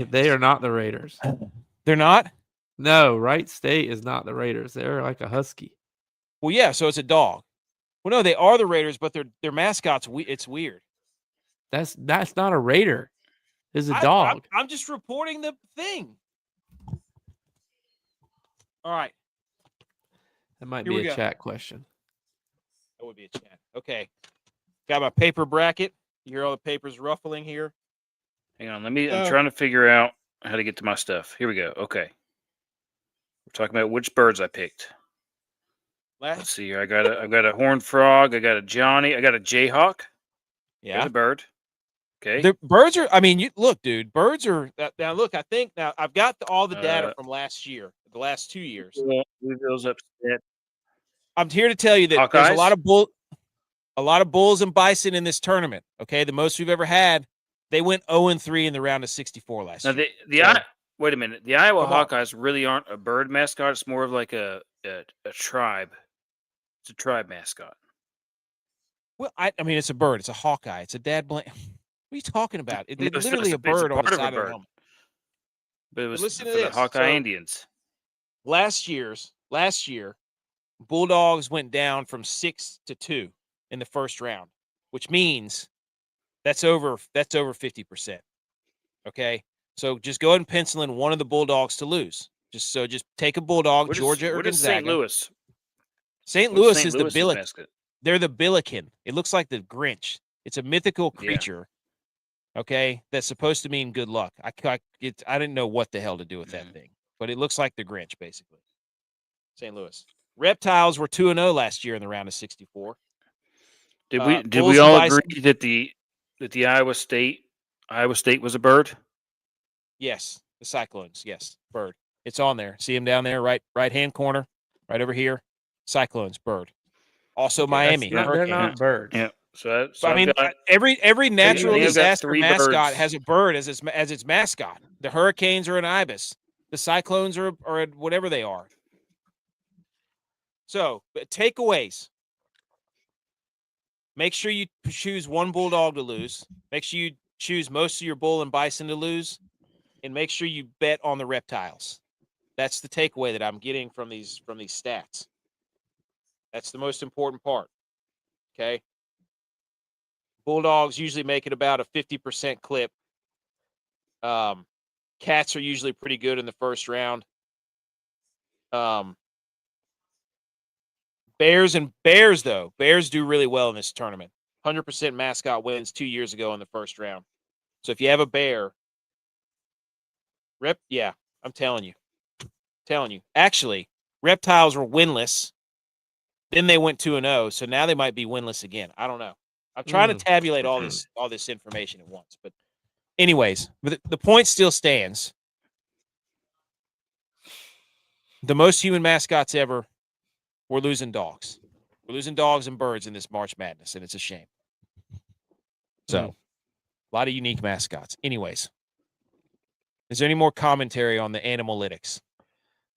They are not the Raiders. They're not? No, Wright State is not the Raiders. They're like a Husky. Well, yeah, so it's a dog. Well, no, they are the Raiders, but their mascot's it's weird. That's not a Raider. It's a dog. I'm just reporting the thing. All right. That might be a chat question. That would be a chat. Okay. Got my paper bracket. You hear all the papers ruffling here? Hang on. I'm trying to figure out how to get to my stuff. Here we go. Okay. We're talking about which birds I picked. Let's see here. I got a horned frog. I got a Johnny. I got a Jayhawk. Yeah. There's a bird. Okay. The birds are. I mean, you look, dude. Birds are now. Look, I think now I've got all the data from last year, the last 2 years. Move those upset. I'm here to tell you that there's a lot of bulls and bison in this tournament. Okay, the most we've ever had. They went 0-3 in the round of 64 last year. Wait a minute. The Iowa Hawkeyes really aren't a bird mascot. It's more of like a tribe. It's a tribe mascot. Well, I mean, it's a bird. It's a Hawkeye. It's a dad blank. What are you talking about? It's literally a bird on the side of the helmet. But it was listen to for the this. Hawkeye Indians. Last year, Bulldogs went down from 6-2 in the first round, which means that's over 50%. Okay, so just go ahead and pencil in one of the Bulldogs to lose. Just take a Bulldog, Georgia or Gonzaga. St. Louis? St. Louis is the Billiken. They're the Billiken. It looks like the Grinch. It's a mythical creature. Yeah. Okay, that's supposed to mean good luck. I didn't know what the hell to do with that thing, but it looks like the Grinch basically. St. Louis. Reptiles were 2-0 last year in the round of 64. Did we all agree that the Iowa State was a bird? Yes, the Cyclones. Yes, bird. It's on there. See them down there, right hand corner, right over here. Cyclones, bird. Also, Miami. They're not birds. Yeah. So I mean, every natural disaster mascot has a bird as its mascot. The Hurricanes are an ibis. The Cyclones are whatever they are. So, takeaways. Make sure you choose one Bulldog to lose. Make sure you choose most of your bull and bison to lose. And make sure you bet on the reptiles. That's the takeaway that I'm getting from these stats. That's the most important part. Okay. Bulldogs usually make it about a 50% clip. Cats are usually pretty good in the first round. Bears do really well in this tournament. 100% mascot wins 2 years ago in the first round. So if you have a bear, I'm telling you. Actually, reptiles were winless. Then they went 2-0, so now they might be winless again. I don't know. I'm trying to tabulate all this information at once, but anyways, the point still stands. The most human mascots ever. We're losing dogs. We're losing dogs and birds in this March Madness, and it's a shame. So, a lot of unique mascots. Anyways, is there any more commentary on the Animal-itics?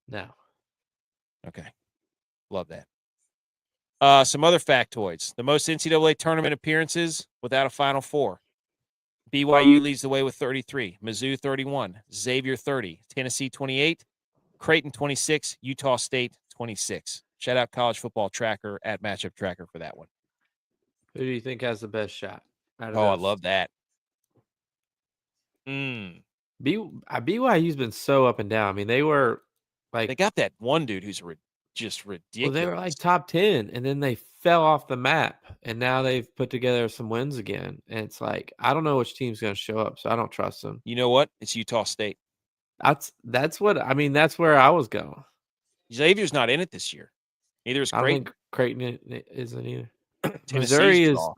No. Okay. Love that. Some other factoids. The most NCAA tournament appearances without a Final Four. BYU leads the way with 33. Mizzou 31. Xavier 30. Tennessee 28. Creighton 26. Utah State 26. Shout out College Football Tracker at Matchup Tracker for that one. Who do you think has the best shot? I love that. BYU's been so up and down. I mean, they were like they got that one dude who's just ridiculous. Well, they were like top 10, and then they fell off the map, and now they've put together some wins again. And it's like I don't know which team's going to show up, so I don't trust them. You know what? It's Utah State. That's what I mean. That's where I was going. Xavier's not in it this year. Neither is Creighton. I think Creighton isn't either.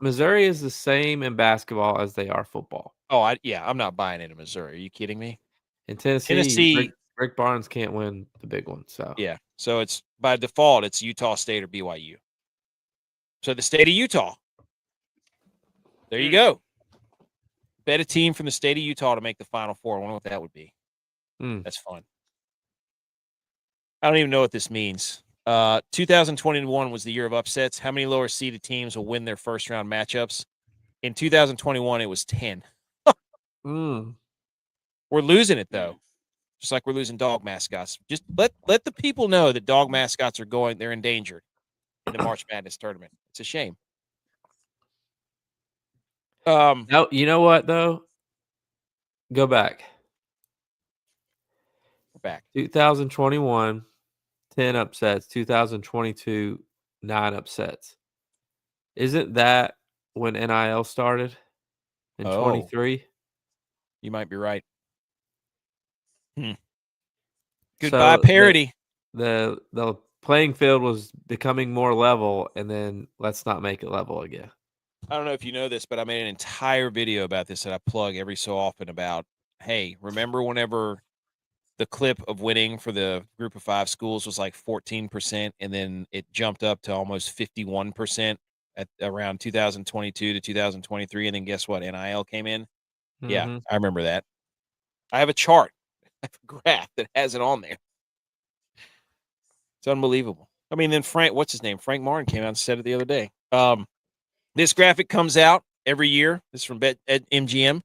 Missouri is the same in basketball as they are football. Oh, I'm not buying into Missouri. Are you kidding me? In Tennessee, Rick Barnes can't win the big one. So yeah, so it's by default it's Utah State or BYU. So the state of Utah. There you go. Bet a team from the state of Utah to make the Final Four. I wonder what that would be. That's fun. I don't even know what this means. 2021 was the year of upsets. How many lower seeded teams will win their first round matchups? In 2021, it was 10. We're losing it though. Just like we're losing dog mascots. Just let the people know that dog mascots they're endangered in the March Madness tournament. It's a shame. No, you know what though? Go back. We're back. 2021, 10 upsets. 2022, 9 upsets. Isn't that when NIL started in 23? You might be right. Goodbye, parity. The playing field was becoming more level, and then let's not make it level again. I don't know if you know this, but I made an entire video about this that I plug every so often about, hey, remember whenever the clip of winning for the group of 5 schools was like 14%, and then it jumped up to almost 51% at around 2022 to 2023. And then guess what? NIL came in. Yeah, I remember that. I have a chart, a graph that has it on there. It's unbelievable. I mean, then what's his name? Frank Martin came out and said it the other day. This graphic comes out every year. This is from MGM.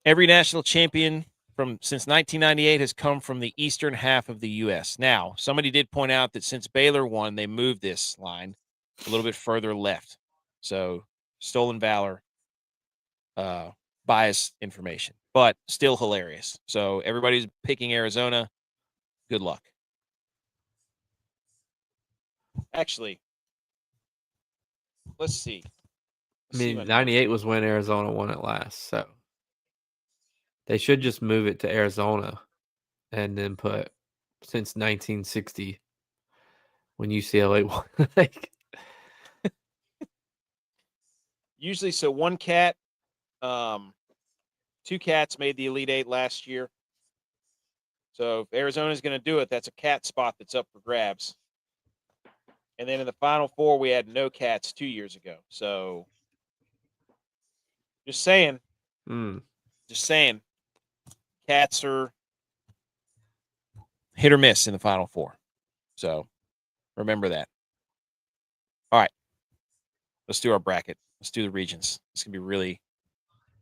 Every national champion since 1998 has come from the eastern half of the U.S. Now, somebody did point out that since Baylor won, they moved this line a little bit further left. So, stolen valor, bias information, but still hilarious. So, everybody's picking Arizona. Good luck. Actually, let's see. I mean, 98 was when Arizona won it last, so they should just move it to Arizona and then put since 1960 when UCLA won. Like, usually, so one cat, 2 cats made the Elite Eight last year. So if Arizona's going to do it, that's a cat spot that's up for grabs. And then in the Final Four, we had no cats 2 years ago. So just saying. Just saying. Cats are hit or miss in the Final Four. So remember that. All right. Let's do our bracket. Let's do the regions. It's going to be really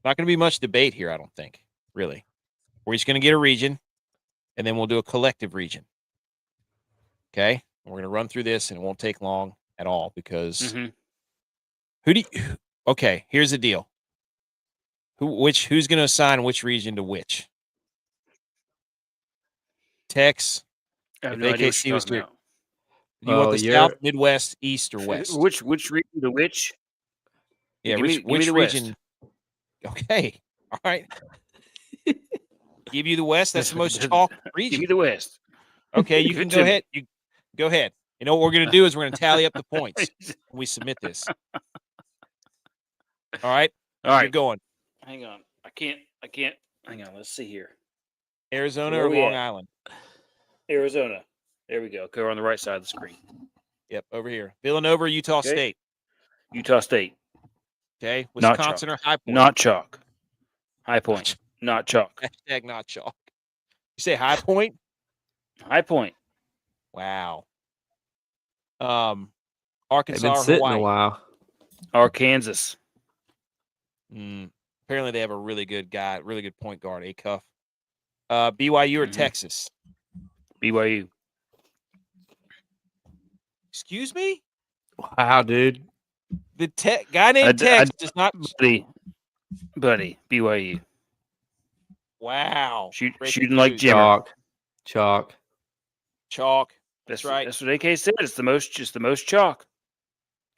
not going to be much debate here, I don't think, really. We're just going to get a region, and then we'll do a collective region. Okay? We're going to run through this, and it won't take long at all because okay, here's the deal. Who's going to assign which region to which? Tex. I have if no idea what AKC you're was talking to, about. you want the South, Midwest, East, or West? Which region to which? Yeah, give me the region? West. Okay, all right. Give you the West. That's the most chalk region. Give me the West. Okay, you can go ahead. You go ahead. You know what we're going to do is we're going to tally up the points when we submit this. All right. You're going. Hang on. I can't. Hang on. Let's see here. Arizona or Long Island? Arizona. There we go. Okay, we're on the right side of the screen. Yep, over here. Villanova, Utah State. Utah State. Okay. Wisconsin or High Point? Not chalk. High Point. Not chalk. Hashtag not chalk. You say High Point? High Point. Wow. Arkansas they've been or sitting Hawaii? a while. Arkansas. Apparently they have a really good guy, really good point guard, Acuff. BYU or Texas? BYU. Excuse me? Wow, dude. The guy named Tex does not. Buddy, BYU. Wow. Shooting like Jimmer. Chalk. That's right. That's what AK said. It's the most chalk.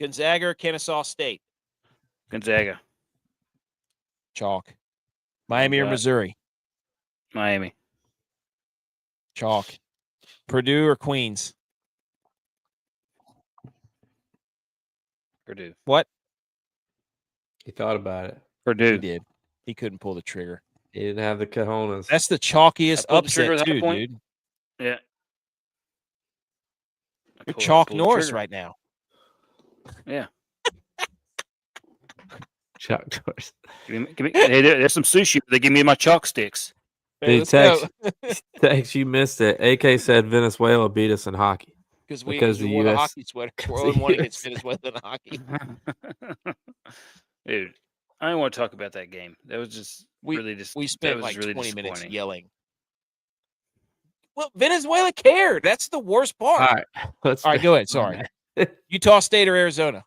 Gonzaga or Kennesaw State? Gonzaga. Chalk. Miami or Missouri? Miami. Chalk. Purdue or Queens? Purdue. What? He thought about it. Purdue. He did. He couldn't pull the trigger. He didn't have the cojones. That's the chalkiest upset too, dude. Yeah. You're Chalk Norris right now. Yeah. Chalk Norris. Hey, there's some sushi. They give me my chalk sticks. Dude, Tex, you missed it. AK said Venezuela beat us in hockey. Because we wore the hockey sweater. We're 0-1 against Venezuela in hockey. Dude, I don't want to talk about that game. That was just we spent like 20 minutes yelling. Well, Venezuela cared. That's the worst part. All right, go ahead. Sorry. Utah State or Arizona?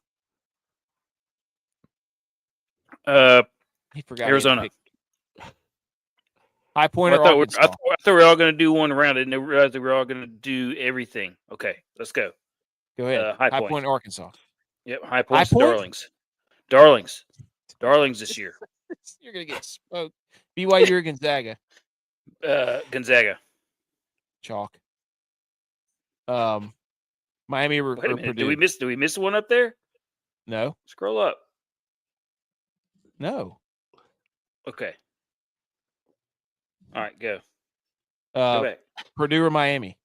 He forgot. Arizona. High Point or Arkansas? I thought we were all going to do one round. I didn't realize we were all going to do everything. Okay, let's go. Go ahead. High Point, Arkansas. Yep, High Point. Darlings this year. You're going to get smoked. BYU or Gonzaga? Gonzaga. Chalk. Miami or Wait a minute. Purdue? Do we miss one up there? No. Scroll up. No. Okay. All right, go. Go Uh, back. Purdue or Miami?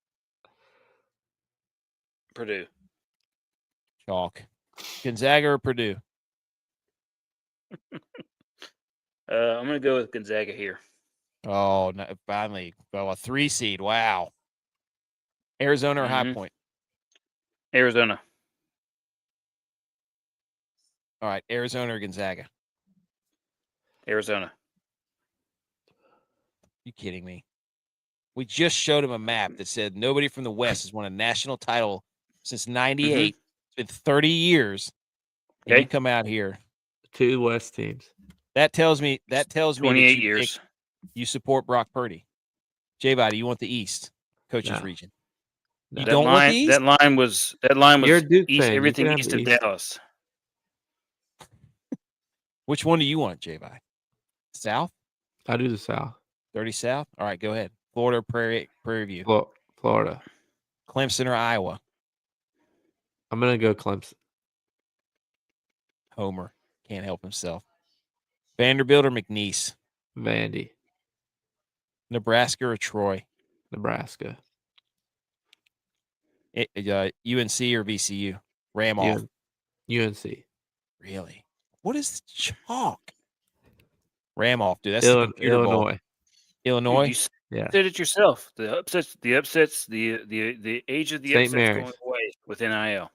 Purdue. Chalk. Gonzaga or Purdue? I'm gonna go with Gonzaga here. Oh, no, finally. Well, a 3 seed. Wow. Arizona or High Point? Arizona. All right. Arizona or Gonzaga? Arizona. You kidding me? We just showed him a map that said nobody from the West has won a national title since '98. It's been 30 years. And Okay. you come out here. 2 West teams. That tells me that 28 you years. think you support Brock Purdy. J-Body, do you want the East coaches No. region? No. You don't want the East? That line was You're a Duke east, fan. You everything can have east the of East. Dallas. Which one do you want, J-Body? South? I do the South. 30 South? All right, go ahead. Florida, Prairie View. Florida. Clemson or Iowa? I'm gonna go Clemson. Homer. Can't help himself. Vanderbilt or McNeese? Vandy. Nebraska or Troy? Nebraska. UNC or VCU? Ram off. UNC. Really? What is chalk? Ram off, dude. That's the computer ball. Illinois. Illinois? You Yeah. said it yourself. The upsets, the age of the St. upsets Mary's. going away with NIL.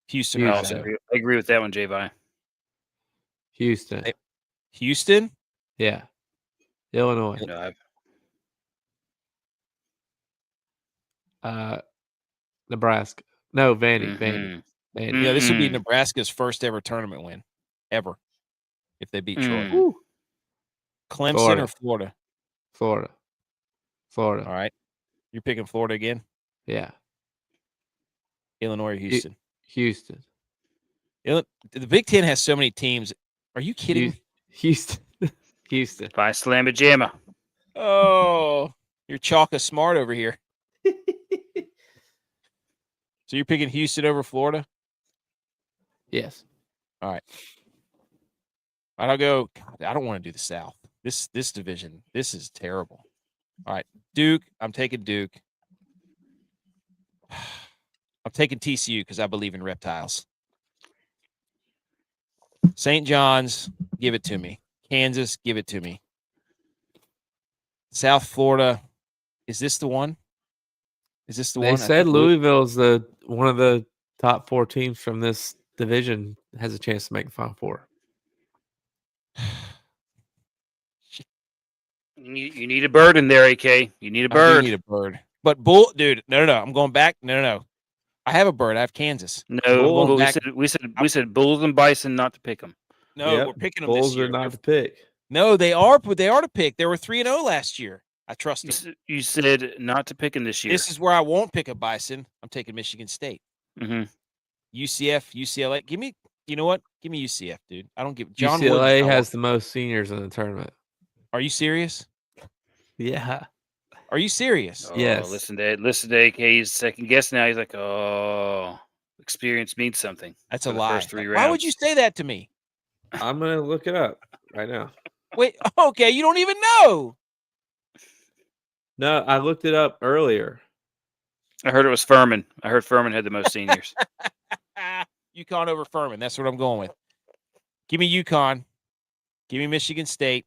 Houston. I Houston. agree with that one, J-Vi. Houston. Houston? Yeah. Illinois. No, Nebraska. No, Vandy. Mhm. Vandy. You know, this would be Mm-mm. Nebraska's first ever tournament win, ever, if they beat Troy. Mm. Clemson or Florida? Florida. All right. You're picking Florida again? Yeah. Illinois or Houston? Houston. The Big Ten has so many teams. Are you kidding me? Houston. Houston. By Slamma Jamma. Oh, you're chalka smart over here. So you're picking Houston over Florida? Yes. All right. I'll go. God, I don't want to do the South. This division, this is terrible. All right. Duke. I'm taking Duke. I'm taking TCU because I believe in reptiles. St. John's, give it to me. Kansas, give it to me. South Florida, is this the one? Is this the one? They said Louisville's one of the top 4 teams from this division has a chance to make the Final Four. You need a bird in there, AK. You need a bird. I do need a bird. But dude, no. I'm going back. No. I have a bird. I have Kansas. No, but we said Bulls and Bison not to pick them. No, we're picking them Bulls this year. are not to pick. No, they are to pick. They were 3-0 last year. I trust them. You said not to pick them this year. This is where I won't pick a Bison. I'm taking Michigan State. Mm-hmm. UCF, UCLA. Give me, you know what? Give me UCF, dude. I don't give. John UCLA Wooden has the most seniors in the tournament. Are you serious? Yeah. Are you serious? Oh, yes. Listen to AK's second guess now. He's like, oh, experience means something. That's a the lie. First 3 rounds. Why would you say that to me? I'm going to look it up right now. Wait, okay, you don't even know. No, I looked it up earlier. I heard it was Furman. I heard Furman had the most seniors. UConn over Furman. That's what I'm going with. Give me UConn. Give me Michigan State.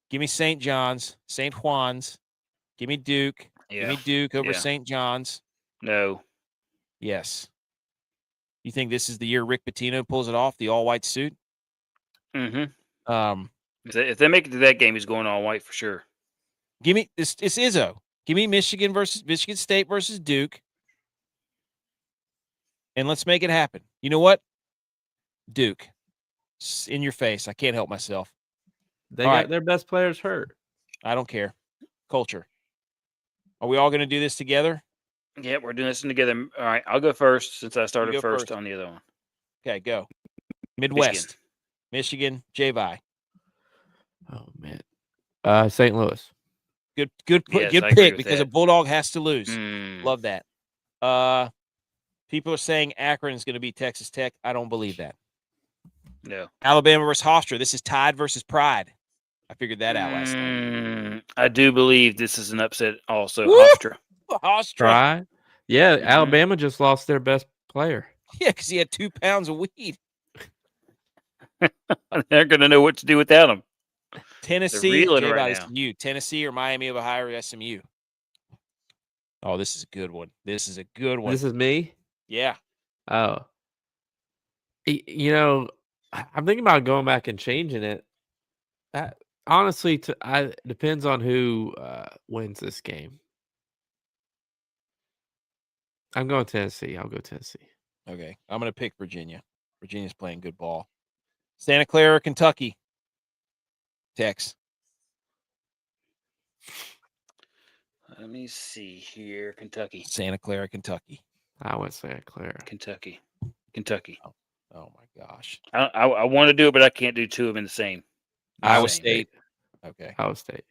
Give me St. John's, St. Juan's. Give me Duke. Yeah. Give me Duke over Yeah. St. John's. No. Yes. You think this is the year Rick Pitino pulls it off, the all-white suit? Mm-hmm. If they make it to that game, he's going all white for sure. Give me this. It's Izzo. Give me Michigan State versus Duke, and let's make it happen. You know what? Duke, in your face. I can't help myself. They got their best players hurt. I don't care. Culture. Are we all going to do this together? Yeah, we're doing this together. All right, I'll go first since I started go first first. on the other one. Okay, go. Midwest. Michigan. J-Vi. Oh man. St. Louis. Good Yes, good I agree pick with because that. a Bulldog has to lose. Mm. Love that. People are saying Akron is going to be Texas Tech. I don't believe that. No. Alabama versus Hofstra. This is Tide versus Pride. I figured that out last night. I do believe this is an upset also. Woo! Hofstra. Hofstra. Right? Yeah, Mhm. Alabama just lost their best player. Yeah, because he had 2 pounds of weed. They're going to know what to do without him. Tennessee, reeling J-Bot right is now. SMU. Tennessee or Miami of Ohio or SMU. Oh, this is a good one. This is a good one. This is me? Yeah. Oh. You know, I'm thinking about going back and changing it. Honestly, depends on who wins this game. I'm going Tennessee. I'll go Tennessee. Okay. I'm going to pick Virginia. Virginia's playing good ball. Santa Clara, Kentucky. Tex. Let me see here. Kentucky. Santa Clara, Kentucky. I went Santa Clara. Kentucky. Oh my gosh. I want to do it, but I can't do two of them in the same. Iowa State. Okay. Iowa State.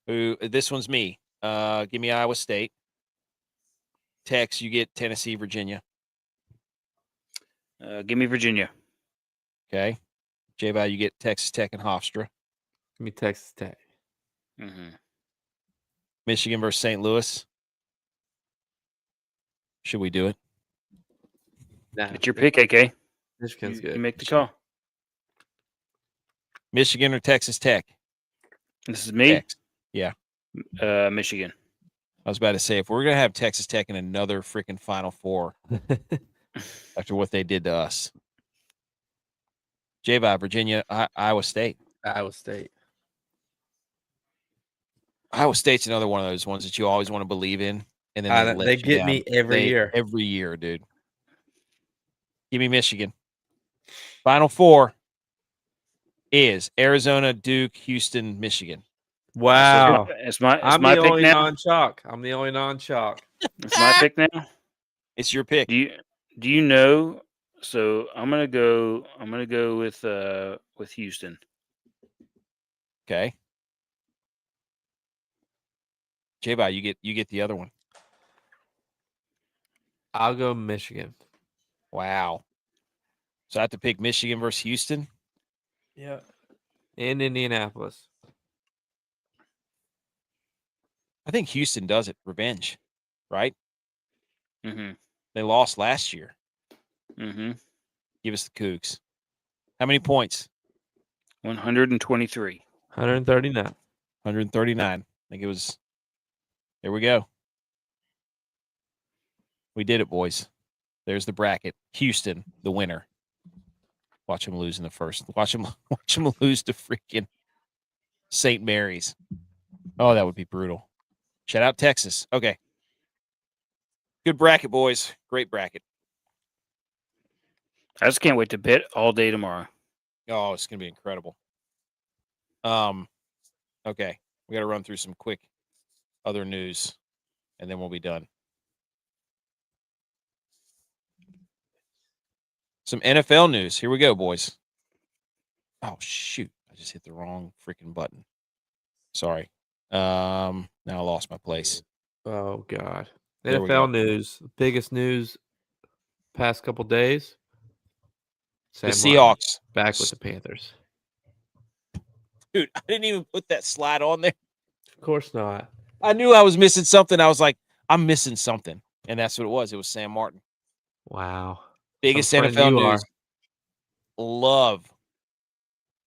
This one's me. Give me Iowa State. Tex, you get Tennessee, Virginia. Give me Virginia. Okay. J-Bot, you get Texas Tech and Hofstra. Give me Texas Tech. Mm-hmm. Michigan versus St. Louis. Should we do it? Nah, It's your pick, AK. Michigan's good. You make the call. Michigan or Texas Tech? This is me. Tex. Yeah. Michigan. I was about to say, if we're going to have Texas Tech in another freaking Final Four after what they did to us. J-Bot, Virginia, Iowa State. Iowa State. Iowa State's another one of those ones that you always want to believe in. And then They get me every year. Every year, dude. Give me Michigan. Final Four is Arizona, Duke, Houston, Michigan. Wow. It's my I'm my the pick only now. non-chalk. I'm the only non-chalk. It's my pick now. It's your pick. Do you know? So I'm gonna go with Houston. Okay. J-Bot, you get the other one. I'll go Michigan. Wow. So I have to pick Michigan versus Houston? Yeah. In Indianapolis. I think Houston does it. Revenge, right? Mm-hmm. They lost last year. Mm-hmm. Give us the Cougs. How many points? 123. 139. 139. I think it was. There we go. We did it, boys. There's the bracket. Houston, the winner. Watch them lose in the first. Watch them lose to freaking St. Mary's. Oh, that would be brutal. Shout out Texas. Okay. Good bracket, boys. Great bracket. I just can't wait to bet all day tomorrow. Oh, it's gonna be incredible. Okay. We got to run through some quick other news, and then we'll be done. Some NFL news. Here we go, boys. Oh shoot! I just hit the wrong freaking button. Sorry. Now I lost my place. Oh God. There we go. NFL news. Biggest news past couple days. The Sam Martin Seahawks back with the Panthers. Dude, I didn't even put that slide on there. Of course not. I knew I was missing something. I was like, I'm missing something. And that's what it was. It was Sam Martin. Wow. Biggest Some friend NFL you news.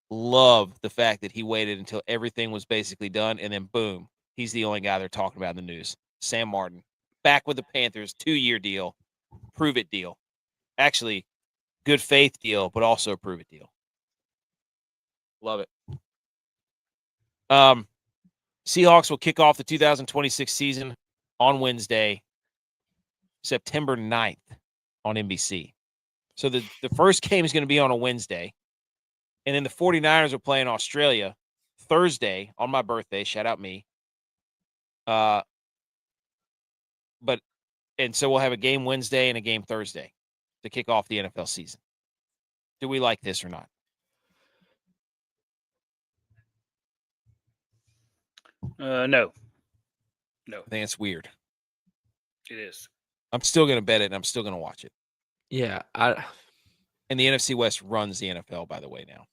Love the fact that he waited until everything was basically done. And then boom, he's the only guy they're talking about in the news. Sam Martin. Back with the Panthers, 2-year deal. Prove it deal. Actually, good faith deal, but also a prove it deal. Love it. Seahawks will kick off the 2026 season on Wednesday, September 9th on NBC. So the first game is going to be on a Wednesday. And then the 49ers are playing Australia Thursday on my birthday. Shout out me. And so we'll have a game Wednesday and a game Thursday to kick off the NFL season. Do we like this or not? No. I think it's weird. It is. I'm still going to bet it, and I'm still going to watch it. Yeah. And And the NFC West runs the NFL, by the way, now.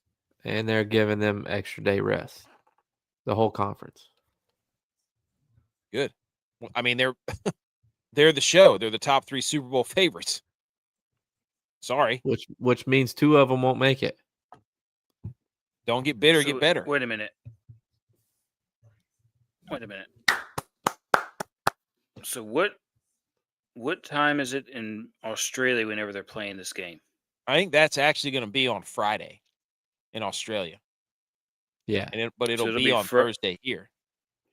And they're giving them extra day rest. The whole conference. Good. Well, I mean, they're the show. They're the top 3 Super Bowl favorites. Sorry. Which means 2 of them won't make it. Don't get bitter, get better. Wait a minute. So what time is it in Australia whenever they're playing this game? I think that's actually going to be on Friday in Australia. Yeah. But it'll be on Thursday here.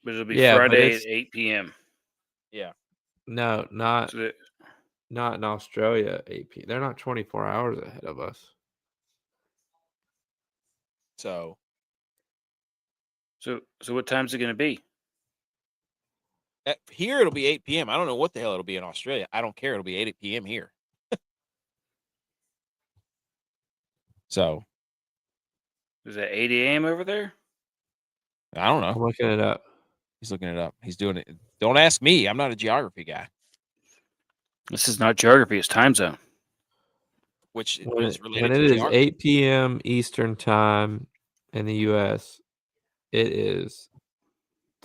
But it'll be Friday at 8 p.m. Yeah. No, not in Australia, 8 p.m. They're not 24 hours ahead of us. So what time is it going to be? Here it'll be 8 p.m. I don't know what the hell it'll be in Australia. I don't care. It'll be 8 p.m. here. So. Is that 8 a.m. over there? I don't know. I'm looking it up. He's looking it up. He's doing it. Don't ask me. I'm not a geography guy. This is not geography. It's time zone. Which When is related it to is geography. 8 p.m. Eastern time in the U.S., it is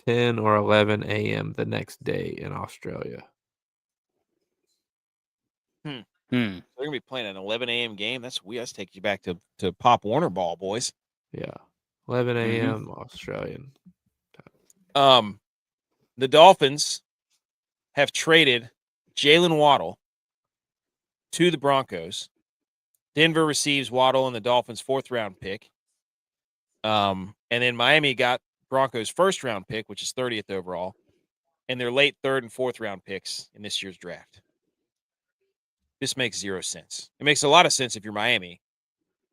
10 or 11 a.m. the next day in Australia. They're going to be playing an 11 a.m. game. That's weird. Let's take you back to Pop Warner ball, boys. Yeah. 11 a.m. Australian. The Dolphins have traded Jalen Waddle to the Broncos. Denver receives Waddle and the Dolphins' 4th-round pick. And then Miami got Broncos' 1st-round pick, which is 30th overall, and their late 3rd and 4th-round picks in this year's draft. This makes 0 sense. It makes a lot of sense if you're Miami,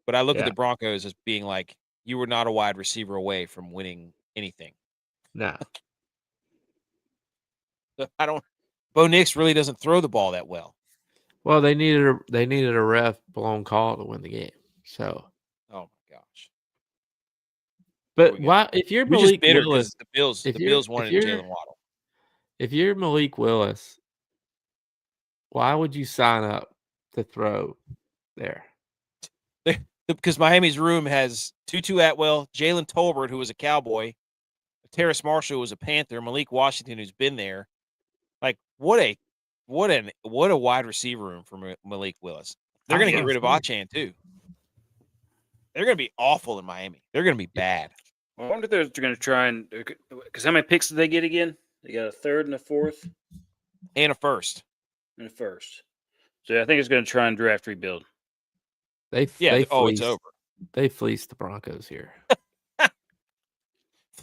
but I look at the Broncos as being like, you were not a wide receiver away from winning anything. No. Bo Nix really doesn't throw the ball that well. Well, they needed a ref blown call to win the game. So. Oh my gosh. But why? If you're Malik Willis, the Bills wanted Jalen Waddle. If you're Malik Willis, why would you sign up to throw there? Because Miami's room has Tutu Atwell, Jalen Tolbert, who was a Cowboy, Terrace Marshall, who was a Panther, Malik Washington, who's been there. Like, what a wide receiver room for Malik Willis. They're going to get rid of Achan, too. They're going to be awful in Miami. They're going to be bad. I wonder if they're going to try and – because how many picks did they get again? They got a 3rd and a 4th? And a 1st. And a 1st. So I think it's going to try and draft rebuild. It's over. They fleeced the Broncos here.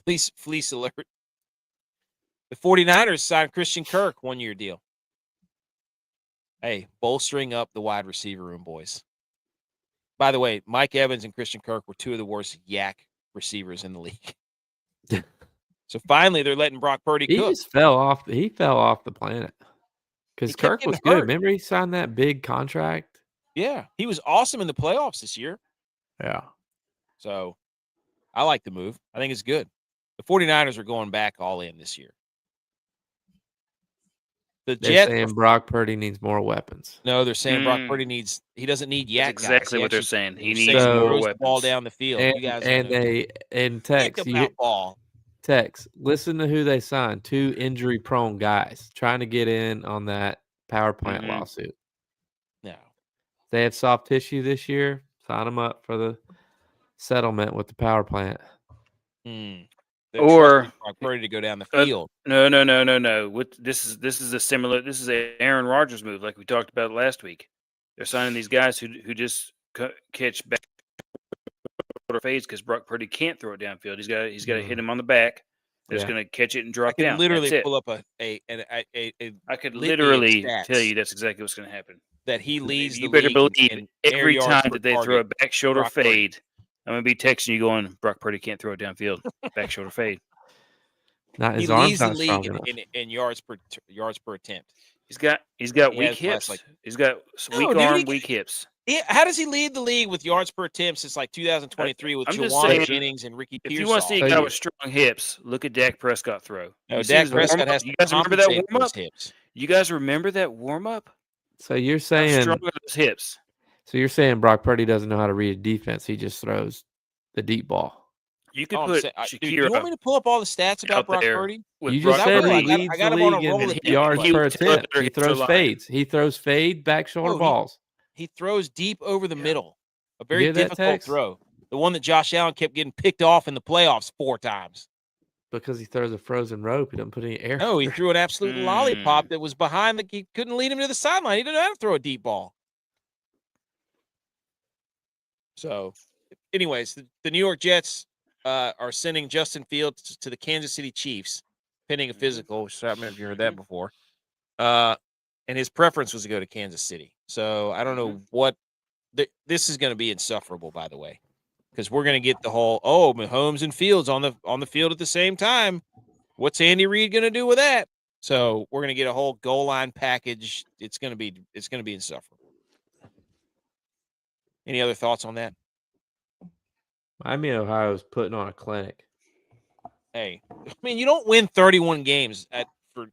Fleece alert. The 49ers signed Christian Kirk 1-year deal. Hey, bolstering up the wide receiver room, boys. By the way, Mike Evans and Christian Kirk were 2 of the worst yak receivers in the league. So finally, they're letting Brock Purdy cook. He fell off the planet because Kirk was good. Remember, he signed that big contract. Yeah, he was awesome in the playoffs this year. Yeah. So I like the move. I think it's good. The 49ers are going back all in this year. They're saying Brock Purdy needs more weapons. No, they're saying Brock Purdy doesn't need yak. That's exactly guys. what they're saying. He needs more weapons. The ball down the field. And, you guys Tex, listen to who they signed. 2 injury-prone guys trying to get in on that power plant lawsuit. No. They have soft tissue this year. Sign them up for the settlement with the power plant. Or Purdy to go down the field. No. This is a Aaron Rodgers move, like we talked about last week. They're signing these guys who just catch back fades because Brock Purdy can't throw it downfield. He's got to hit him on the back. They're just going to catch it and drop down. Literally pull up I could literally tell you that's exactly what's going to happen. That he leads. You better believe every time that they throw a back shoulder fade, I'm going to be texting you going, Brock Purdy can't throw it downfield. Back shoulder fade. His he leads the league in yards per attempt. He's got weak hips. He's got weak hips. How does he lead the league with yards per attempt since like 2023 with Juwan Jennings and Ricky Pearsall? If you want to see a guy with strong hips, look at Dak Prescott throw. No, Dak Prescott has to remember that warm up? hips. You guys remember that warm up? So you're saying how strong are those hips? So you're saying Brock Purdy doesn't know how to read a defense? He just throws the deep ball. You could Oh, I'm put saying, dude, you want me to pull up all the stats about out Brock there Purdy? with You Brock just said will. he Purdy. leads I got the him on a league in Rolodex yards right per would tell attempt. their He throws line. fades. He throws fade back shoulder Oh, balls. He throws deep over the Yeah. middle. A You very hear that, difficult Tex? throw. The one that Josh Allen kept getting picked off in the playoffs 4 times. Because he throws a frozen rope. He doesn't put any air. No, he threw an absolute Mm. lollipop that was behind he couldn't lead him to the sideline. He didn't know how to throw a deep ball. So, anyways, the New York Jets are sending Justin Fields to the Kansas City Chiefs, pending a physical. So I don't know if you heard that before. And his preference was to go to Kansas City. So I don't know what this is going to be insufferable, by the way, because we're going to get the whole Mahomes and Fields on the field at the same time. What's Andy Reid going to do with that? So we're going to get a whole goal line package. It's going to be insufferable. Any other thoughts on that? Miami, Ohio is putting on a clinic. Hey, I mean, you don't win 31 games for.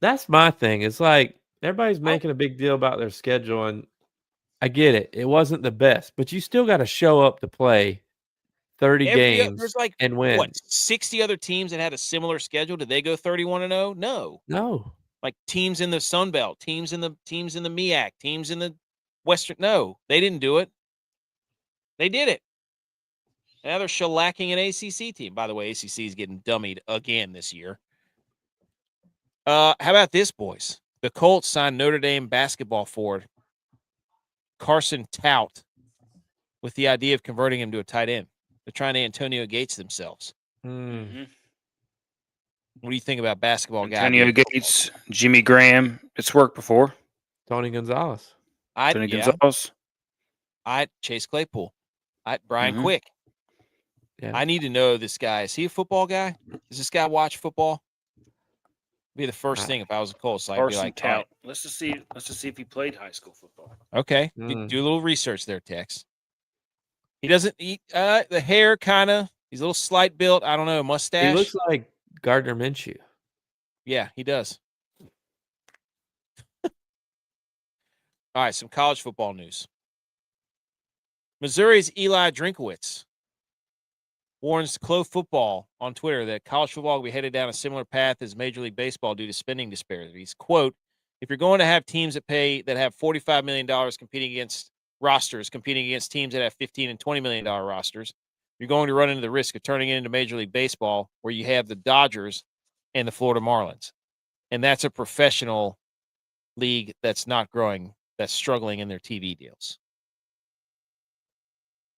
That's my thing. It's like everybody's making a big deal about their schedule, and I get it. It wasn't the best, but you still got to show up to play 30 games There's like and win. what 60 other teams that had a similar schedule. Did they go 31-0? No. Like teams in the Sun Belt, teams in the MEAC, teams in the Western. No, they didn't do it. They did it. Now they're shellacking an ACC team. By the way, ACC is getting dummied again this year. How about this, boys? The Colts signed Notre Dame basketball forward Carson Tout with the idea of converting him to a tight end. They're trying to Antonio Gates themselves. Mm-hmm. What do you think about basketball guy? Antonio Gates, Jimmy Graham. It's worked before. Tony Gonzalez. Gonzalez. Chase Claypool. Brian Quick. Yeah. I need to know this guy. Is he a football guy? Does this guy watch football? Be the first thing if I was a Colts. So I'd be like, Tout. Let's just see if he played high school football. Okay, do a little research there, Tex. He doesn't eat the hair, kind of. He's a little slight built. I don't know, mustache. He looks like Gardner Minshew. Yeah, he does. All right, some college football news. Missouri's Eli Drinkowitz warns Clo Football on Twitter that college football will be headed down a similar path as Major League Baseball due to spending disparities. Quote, if you're going to have teams that have $45 million competing against teams that have $15 and $20 million rosters, you're going to run into the risk of turning it into Major League Baseball where you have the Dodgers and the Florida Marlins. And that's a professional league that's not growing, that's struggling in their TV deals.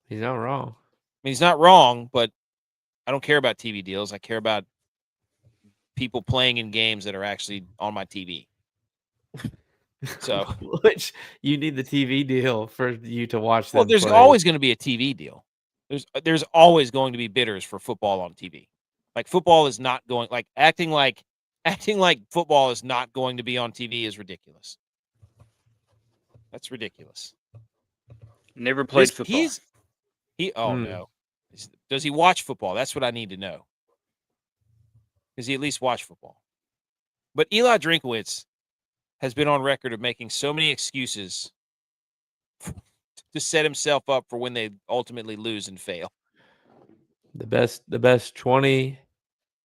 He's not wrong. I mean, he's not wrong, but I don't care about TV deals. I care about people playing in games that are actually on my TV. So, which you need the TV deal for you to watch them. Well, there's always going to be a TV deal. There's always going to be bidders for football on TV. Like football is not going acting like football is not going to be on TV is ridiculous. That's ridiculous. Never played football. No. Does he watch football? That's what I need to know. Does he at least watch football? But Eli Drinkowitz has been on record of making so many excuses to set himself up for when they ultimately lose and fail. The best 20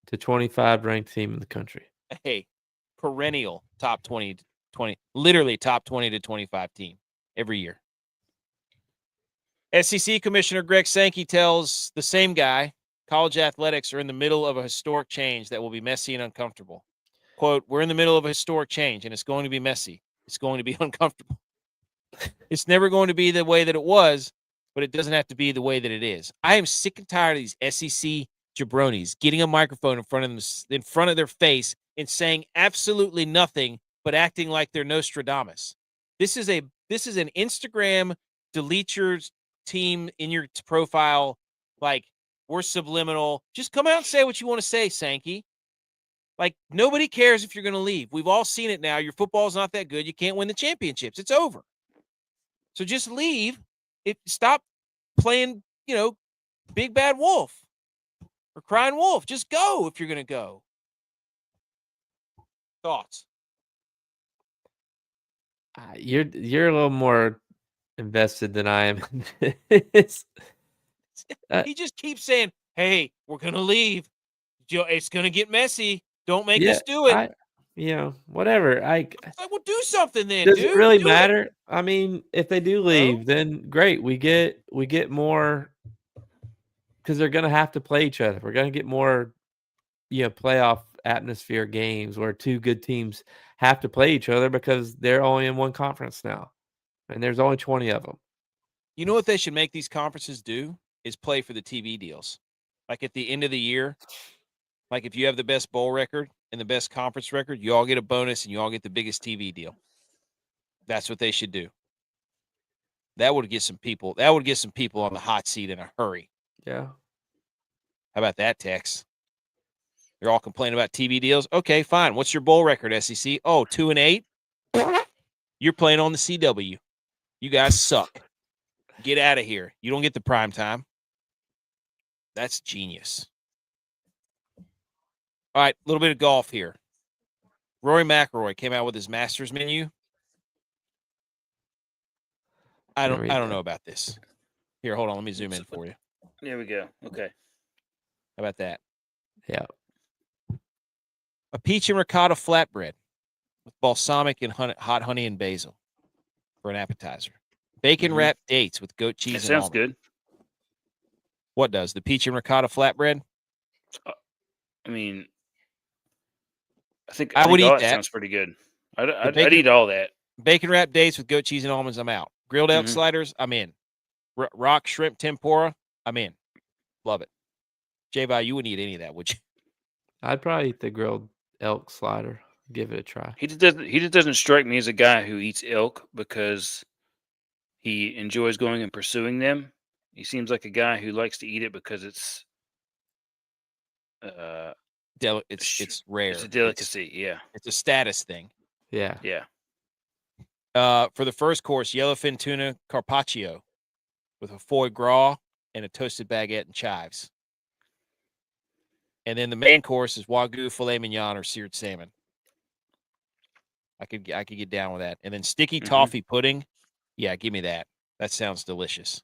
to 25 ranked team in the country. Hey, perennial top 20, literally top 20 to 25 team every year. SEC Commissioner Greg Sankey tells the same guy, college athletics are in the middle of a historic change that will be messy and uncomfortable. Quote, we're in the middle of a historic change, and it's going to be messy. It's going to be uncomfortable. It's never going to be the way that it was, but it doesn't have to be the way that it is. I am sick and tired of these SEC jabronis getting a microphone in front of their face and saying absolutely nothing, but acting like they're Nostradamus. This is an Instagram delete your team in your profile, like we're subliminal. Just come out and say what you want to say, Sankey. Like, nobody cares if you're going to leave. We've all seen it now. Your football's not that good. You can't win the championships. It's over. So just leave. Stop playing, big bad wolf or crying wolf. Just go if you're going to go. Thoughts? You're a little more invested than I am in this. He just keeps saying, "Hey, we're gonna leave. It's gonna get messy. Don't make us do it." Whatever. Like, well, do something then, Does dude. it really Do matter? I mean, if they do leave, then great. We get more because they're gonna have to play each other. We're gonna get more, playoff atmosphere games where two good teams have to play each other because they're only in one conference now, and there's only 20 of them. You know what they should make these conferences do is play for the TV deals. Like at the end of the year, like if you have the best bowl record and the best conference record, you all get a bonus and you all get the biggest TV deal. That's what they should do. That would get some people. That would get some people on the hot seat in a hurry. Yeah. How about that, Tex? You're all complaining about TV deals. Okay, fine. What's your bowl record, SEC? Oh, 2-8. You're playing on the CW. You guys suck. Get out of here. You don't get the prime time. That's genius. All right, a little bit of golf here. Rory McIlroy came out with his Masters menu. I don't know about this. Here, hold on. Let me zoom in for you. There we go. Okay. How about that? Yeah. A peach and ricotta flatbread with balsamic and hot honey and basil for an appetizer. Bacon wrapped dates with goat cheese and sounds almond. good. What does? The peach and ricotta flatbread? I mean, I think I would eat all that. Sounds pretty good. I'd eat all that. Bacon wrapped dates with goat cheese and almonds, I'm out. Grilled elk sliders, I'm in. Rock shrimp tempura, I'm in. Love it. J-Vi, you wouldn't eat any of that, would you? I'd probably eat the grilled elk slider. Give it a try. He just doesn't strike me as a guy who eats elk because he enjoys going and pursuing them. He seems like a guy who likes to eat it because it's it's rare. It's a delicacy, yeah. It's a status thing. Yeah. Yeah. For the first course, yellowfin tuna carpaccio with a foie gras and a toasted baguette and chives. And then the main course is wagyu filet mignon or seared salmon. I could get down with that. And then sticky toffee pudding. Yeah, give me that. That sounds delicious.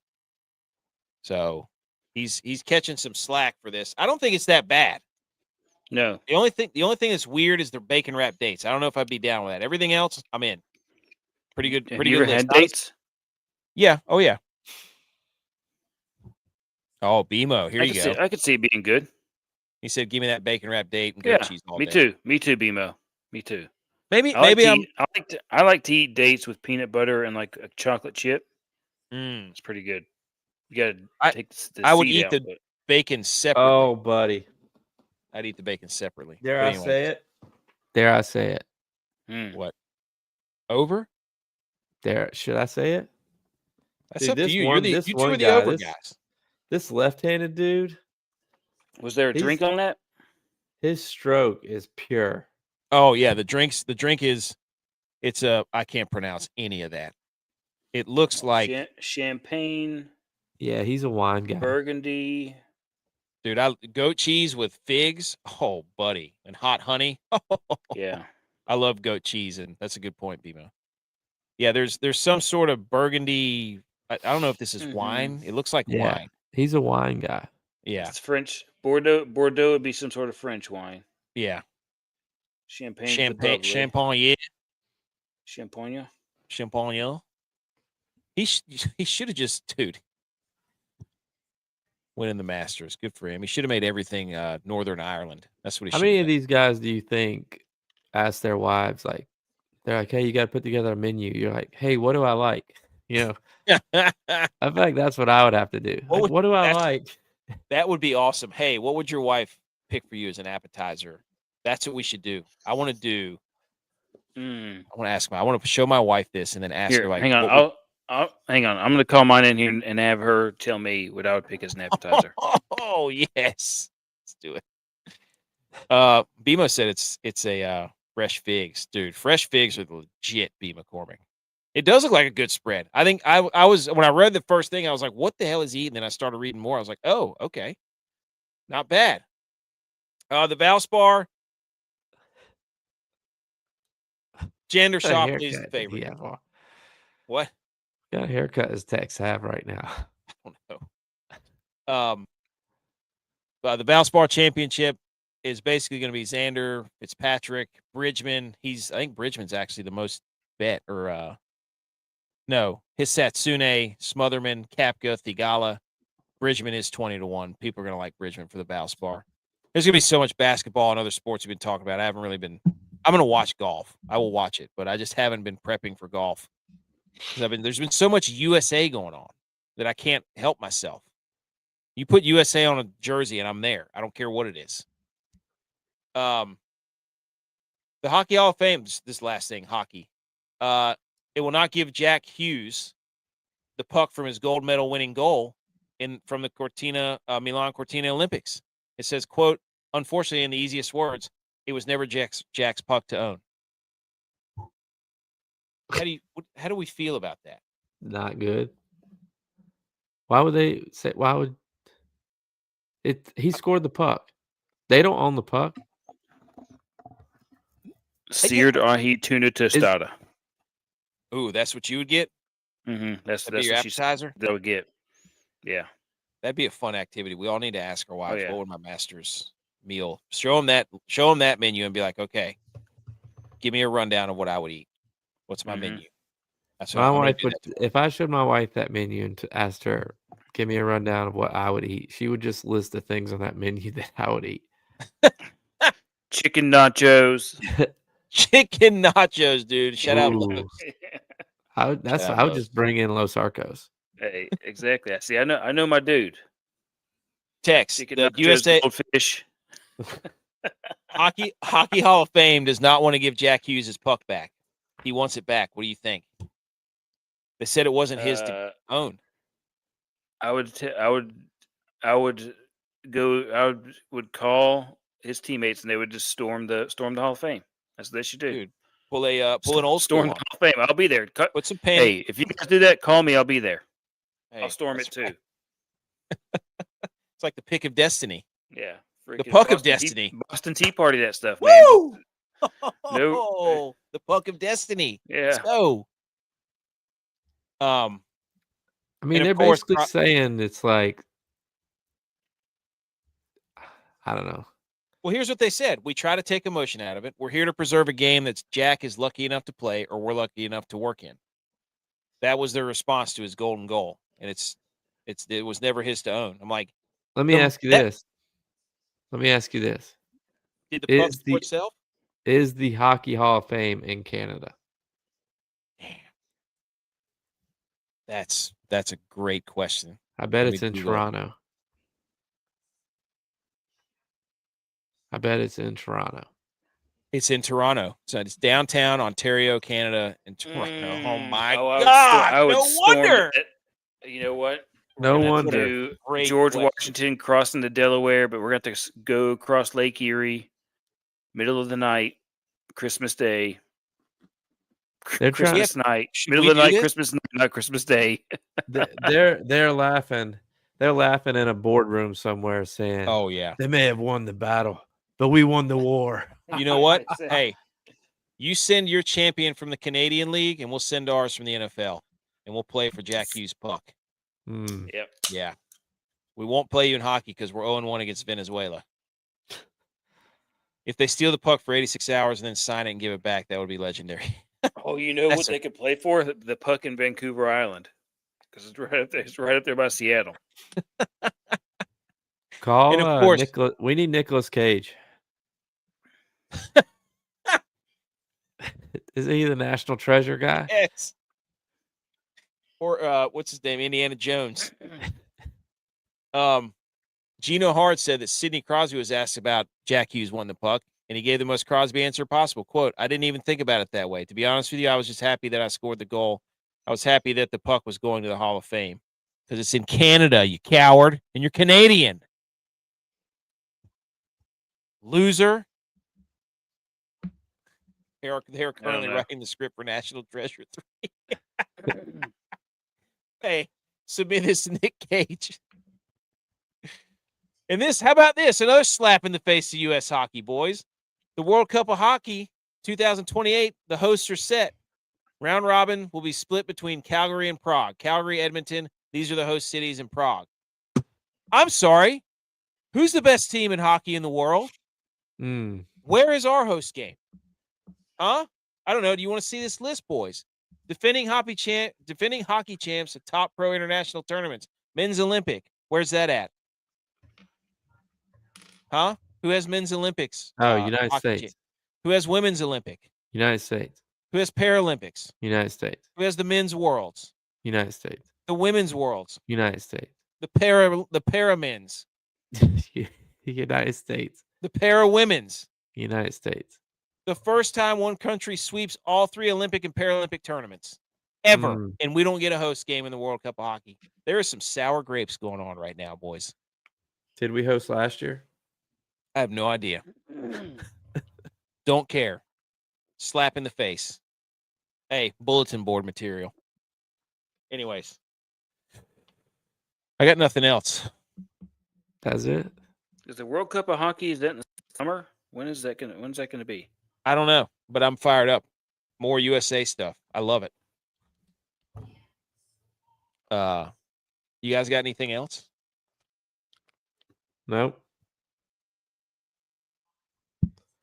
So he's catching some slack for this. I don't think it's that bad. No. The only thing that's weird is their bacon wrapped dates. I don't know if I'd be down with that. Everything else, I'm in. Pretty good. Have you ever had list. dates? Yeah. Oh yeah. Oh, BMO. Here you go. I could see it being good. He said, "Give me that bacon wrapped date and goat cheese all day." Me too. Me too, BMO. Me too. Maybe I like to eat dates with peanut butter and like a chocolate chip. It's pretty good. You gotta take the I would seed eat out, the bacon separately. Oh, buddy. I'd eat the bacon separately. Dare I say it? Dare I say it? What? Over? Should I say it? That's up to you. You two are the over guys. This left-handed dude. Was there a drink on that? His stroke is pure. Oh yeah, the drink is I can't pronounce any of that. It looks like champagne. Yeah, he's a wine guy. Burgundy. Dude, goat cheese with figs. Oh, buddy. And hot honey. Yeah. I love goat cheese, and that's a good point, Bimo. Yeah, there's some sort of burgundy. I don't know if this is wine. It looks like wine. He's a wine guy. Yeah. It's French. Bordeaux would be some sort of French wine. Yeah. Champagne. Champagne. Champagne. He should have just, dude, winning the Masters. Good for him. He should have made everything Northern Ireland. That's what he should have. How many of these guys do you think ask their wives, like, they're like, hey, you got to put together a menu. You're like, hey, what do I like? I feel like that's what I would have to do. What do I like? That would be awesome. Hey, what would your wife pick for you as an appetizer? That's what we should do. I want to do. I want to ask I want to show my wife this and then ask her. Like, hang on. Hang on. I'm going to call mine in here and have her tell me what I would pick as an appetizer. Oh yes, let's do it. Bima said it's a fresh figs, dude. Fresh figs are legit, B. McCormick. It does look like a good spread. I think I was when I read the first thing, I was like, "What the hell is he?" And then I started reading more. I was like, "Oh, okay, not bad." The Valspar gender shop is the favorite. Yeah. What? Got a haircut as Tex have right now. I don't know. The Valspar Championship is basically going to be Xander, Fitzpatrick, Bridgman. I think Bridgman's actually the most bet, or no, Hisatsune, Smotherman, Kapka, Thigala. Bridgman is 20-1. People are going to like Bridgman for the Valspar. There's going to be so much basketball and other sports we've been talking about. I haven't really been. I'm going to watch golf. I will watch it, but I just haven't been prepping for golf. There's been so much USA going on that I can't help myself. You put USA on a jersey and I'm there. I don't care what it is. The Hockey Hall of Fame, this last thing, hockey. It will not give Jack Hughes the puck from his gold medal winning goal from the Milan Cortina Olympics. It says, quote, unfortunately, in the easiest words, it was never Jack's puck to own. How do we feel about that? Not good. Why would they say? Why would it? He scored the puck. They don't own the puck. Seared ahi tuna tostada. Ooh, that's what you would get? Mm-hmm. That's your what appetizer? They would get. Yeah. That'd be a fun activity. We all need to ask our wives, yeah. what would my master's meal? Show them that menu and be like, okay, give me a rundown of what I would eat. What's my menu? That's what My wife would. If I showed my wife that menu and asked her, give me a rundown of what I would eat, she would just list the things on that menu that I would eat. Chicken nachos. Chicken nachos, dude. Shout out Lowe's. I would just bring in Los Arcos. Hey, exactly. See, I know my dude. Text Chicken the nachos, USA goldfish. Hockey Hall of Fame does not want to give Jack Hughes his puck back. He wants it back. What do you think? They said it wasn't his to own. I would call his teammates and they would just storm the Hall of Fame. That's what they should do. Dude, pull an old storm school the Hall of Fame. I'll be there. Put some pain. Hey, if you guys do that, call me. I'll be there. Hey, I'll storm it too. Right. It's like the pick of destiny. Yeah. The puck of destiny. Boston Tea Party, that stuff, man. Woo! No. The puck of destiny. Yeah. Let's go. I mean, they're basically saying it's like, I don't know. Well, here's what they said. We try to take emotion out of it. We're here to preserve a game that Jack is lucky enough to play or we're lucky enough to work in. That was their response to his golden goal. And it was never his to own. I'm like, let me ask you this. Did the puck for itself? Is the Hockey Hall of Fame in Canada? Damn. That's a great question. I bet it's in Toronto. It's in Toronto. So it's downtown Ontario, Canada, and Toronto. Oh my God! I would wonder. You know what? No wonder. George Washington crossing the Delaware, but we're going to have to go across Lake Erie, middle of the night, Christmas Day. Christmas night, middle of the night, Christmas night, not Christmas Day. They're laughing. They're laughing in a boardroom somewhere, saying, "Oh yeah, they may have won the battle, but we won the war." You know what? Hey, you send your champion from the Canadian League, and we'll send ours from the NFL, and we'll play for Jack Hughes' puck. Yep. Yeah. We won't play you in hockey because we're 0-1 against Venezuela. If they steal the puck for 86 hours and then sign it and give it back, that would be legendary. Oh, you know what they could play for? The puck in Vancouver Island. Because it's right up there. It's right up there by Seattle. Call and of course, we need Nicolas Cage. Isn't he the National Treasure guy? Yes. Or what's his name? Indiana Jones. Gino Hart said that Sidney Crosby was asked about Jack Hughes won the puck, and he gave the most Crosby answer possible. Quote, I didn't even think about it that way. To be honest with you, I was just happy that I scored the goal. I was happy that the puck was going to the Hall of Fame because it's in Canada, you coward, and you're Canadian. Loser. They're currently writing the script for National Treasure 3. Hey, submit this to Nick Cage. And how about this? Another slap in the face to U.S. hockey, boys. The World Cup of Hockey 2028, the hosts are set. Round robin will be split between Calgary and Prague. Calgary, Edmonton, these are the host cities in Prague. I'm sorry. Who's the best team in hockey in the world? Where is our host game? Huh? I don't know. Do you want to see this list, boys? Defending hockey champs at top pro international tournaments. Men's Olympic. Where's that at? Huh? Who has men's Olympics? United States. Who has women's Olympic? United States. Who has Paralympics? United States. Who has the men's worlds? United States. The women's worlds? United States. The para men's? United States. The para women's? United States. The first time one country sweeps all 3 Olympic and Paralympic tournaments ever, and we don't get a host game in the World Cup of Hockey. There is some sour grapes going on right now, boys. Did we host last year? I have no idea. Don't care. Slap in the face. Hey, bulletin board material. Anyways, I got nothing else. That's it. Is the World Cup of Hockey, is that in the summer? When's that gonna be? I don't know, but I'm fired up. More USA stuff. I love it. You guys got anything else? Nope.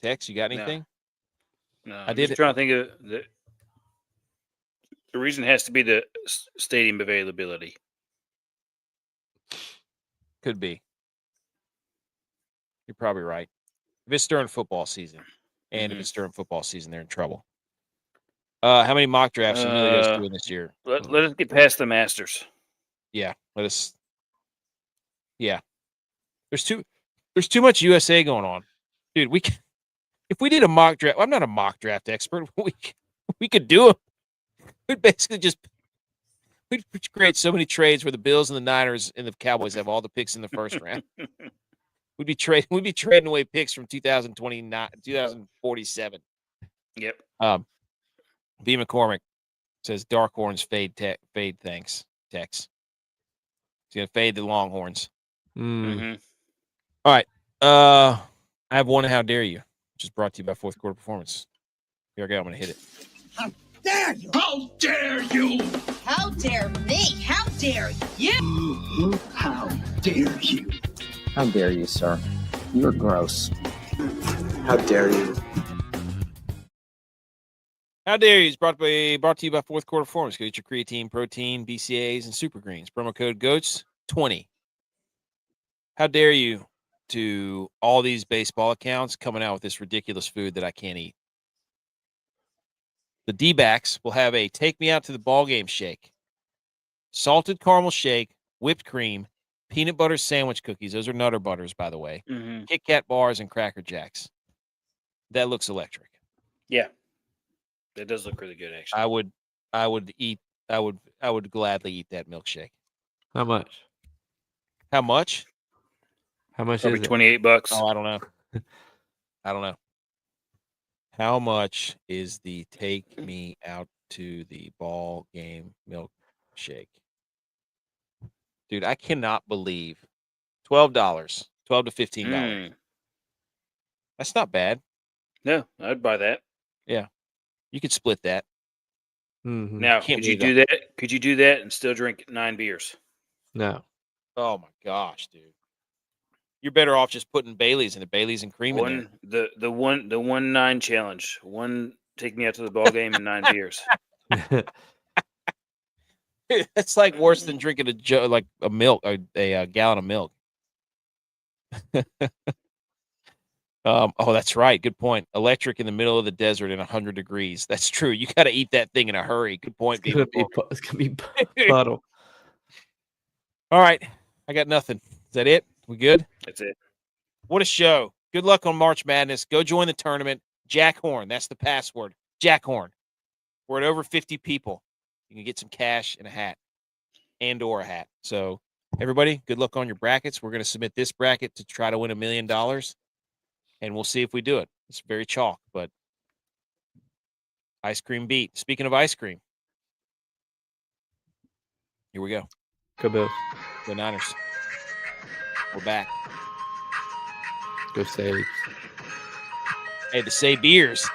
Tex, you got anything? No. I did. Just trying to think of the reason has to be the stadium availability. Could be. You're probably right. If it's during football season, and if it's during football season, they're in trouble. How many mock drafts are you guys doing this year? Let us get past the Masters. Yeah, let us. Yeah, there's too much USA going on, dude. If we did a mock draft, I'm not a mock draft expert. We could do it. We'd basically we'd create so many trades where the Bills and the Niners and the Cowboys have all the picks in the first round. We'd be trading away picks from 2029, 2047. Yep. B. McCormick says Dark Horns fade. Thanks, Tex. He's gonna fade the Longhorns. All right. I have one. How dare you? Which is brought to you by Fourth Quarter Performance. Here I go. I'm gonna hit it. How dare you? How dare you? How dare me? How dare you? How dare you? How dare you, sir? You're gross. How dare you? How dare you? It's brought to you by Fourth Quarter Performance. Go get your creatine, protein, BCAAs, and super greens. Promo code GOATS20. How dare you to all these baseball accounts coming out with this ridiculous food that I can't eat? The D-backs will have a take me out to the ball game shake. Salted caramel shake, whipped cream, peanut butter sandwich cookies. Those are Nutter Butters, by the way. Kit Kat bars and Cracker Jacks. That looks electric. Yeah. That does look really good, actually. I would gladly eat that milkshake. How much? How much? How much Probably is it? $28. Oh, I don't know. I don't know. How much is the take me out to the ball game milkshake? Dude, I cannot believe $12, $12 to $15. That's not bad. No, I'd buy that. Yeah. You could split that. Now, Can't could you believe do that? Could you do that and still drink 9 beers? No. Oh my gosh, dude. You're better off just putting Bailey's and cream in there. The 1-9 challenge. One take me out to the ball game and 9 beers. That's like worse than drinking a gallon of milk. Oh, that's right. Good point. Electric in the middle of the desert in 100 degrees. That's true. You got to eat that thing in a hurry. Good point. It's gonna be puddle. All right. I got nothing. Is that it? We good? That's it. What a show. Good luck on March Madness. Go join the tournament. Jack Horn. That's the password. Jack Horn. We're at over 50 people. You can get some cash and a hat or a hat. So everybody, good luck on your brackets. We're going to submit this bracket to try to win $1 million. And we'll see if we do it. It's very chalk, but ice cream beat. Speaking of ice cream, here we go. Go Bills. Go Niners. We're back. Go Saves. Hey, the say beers.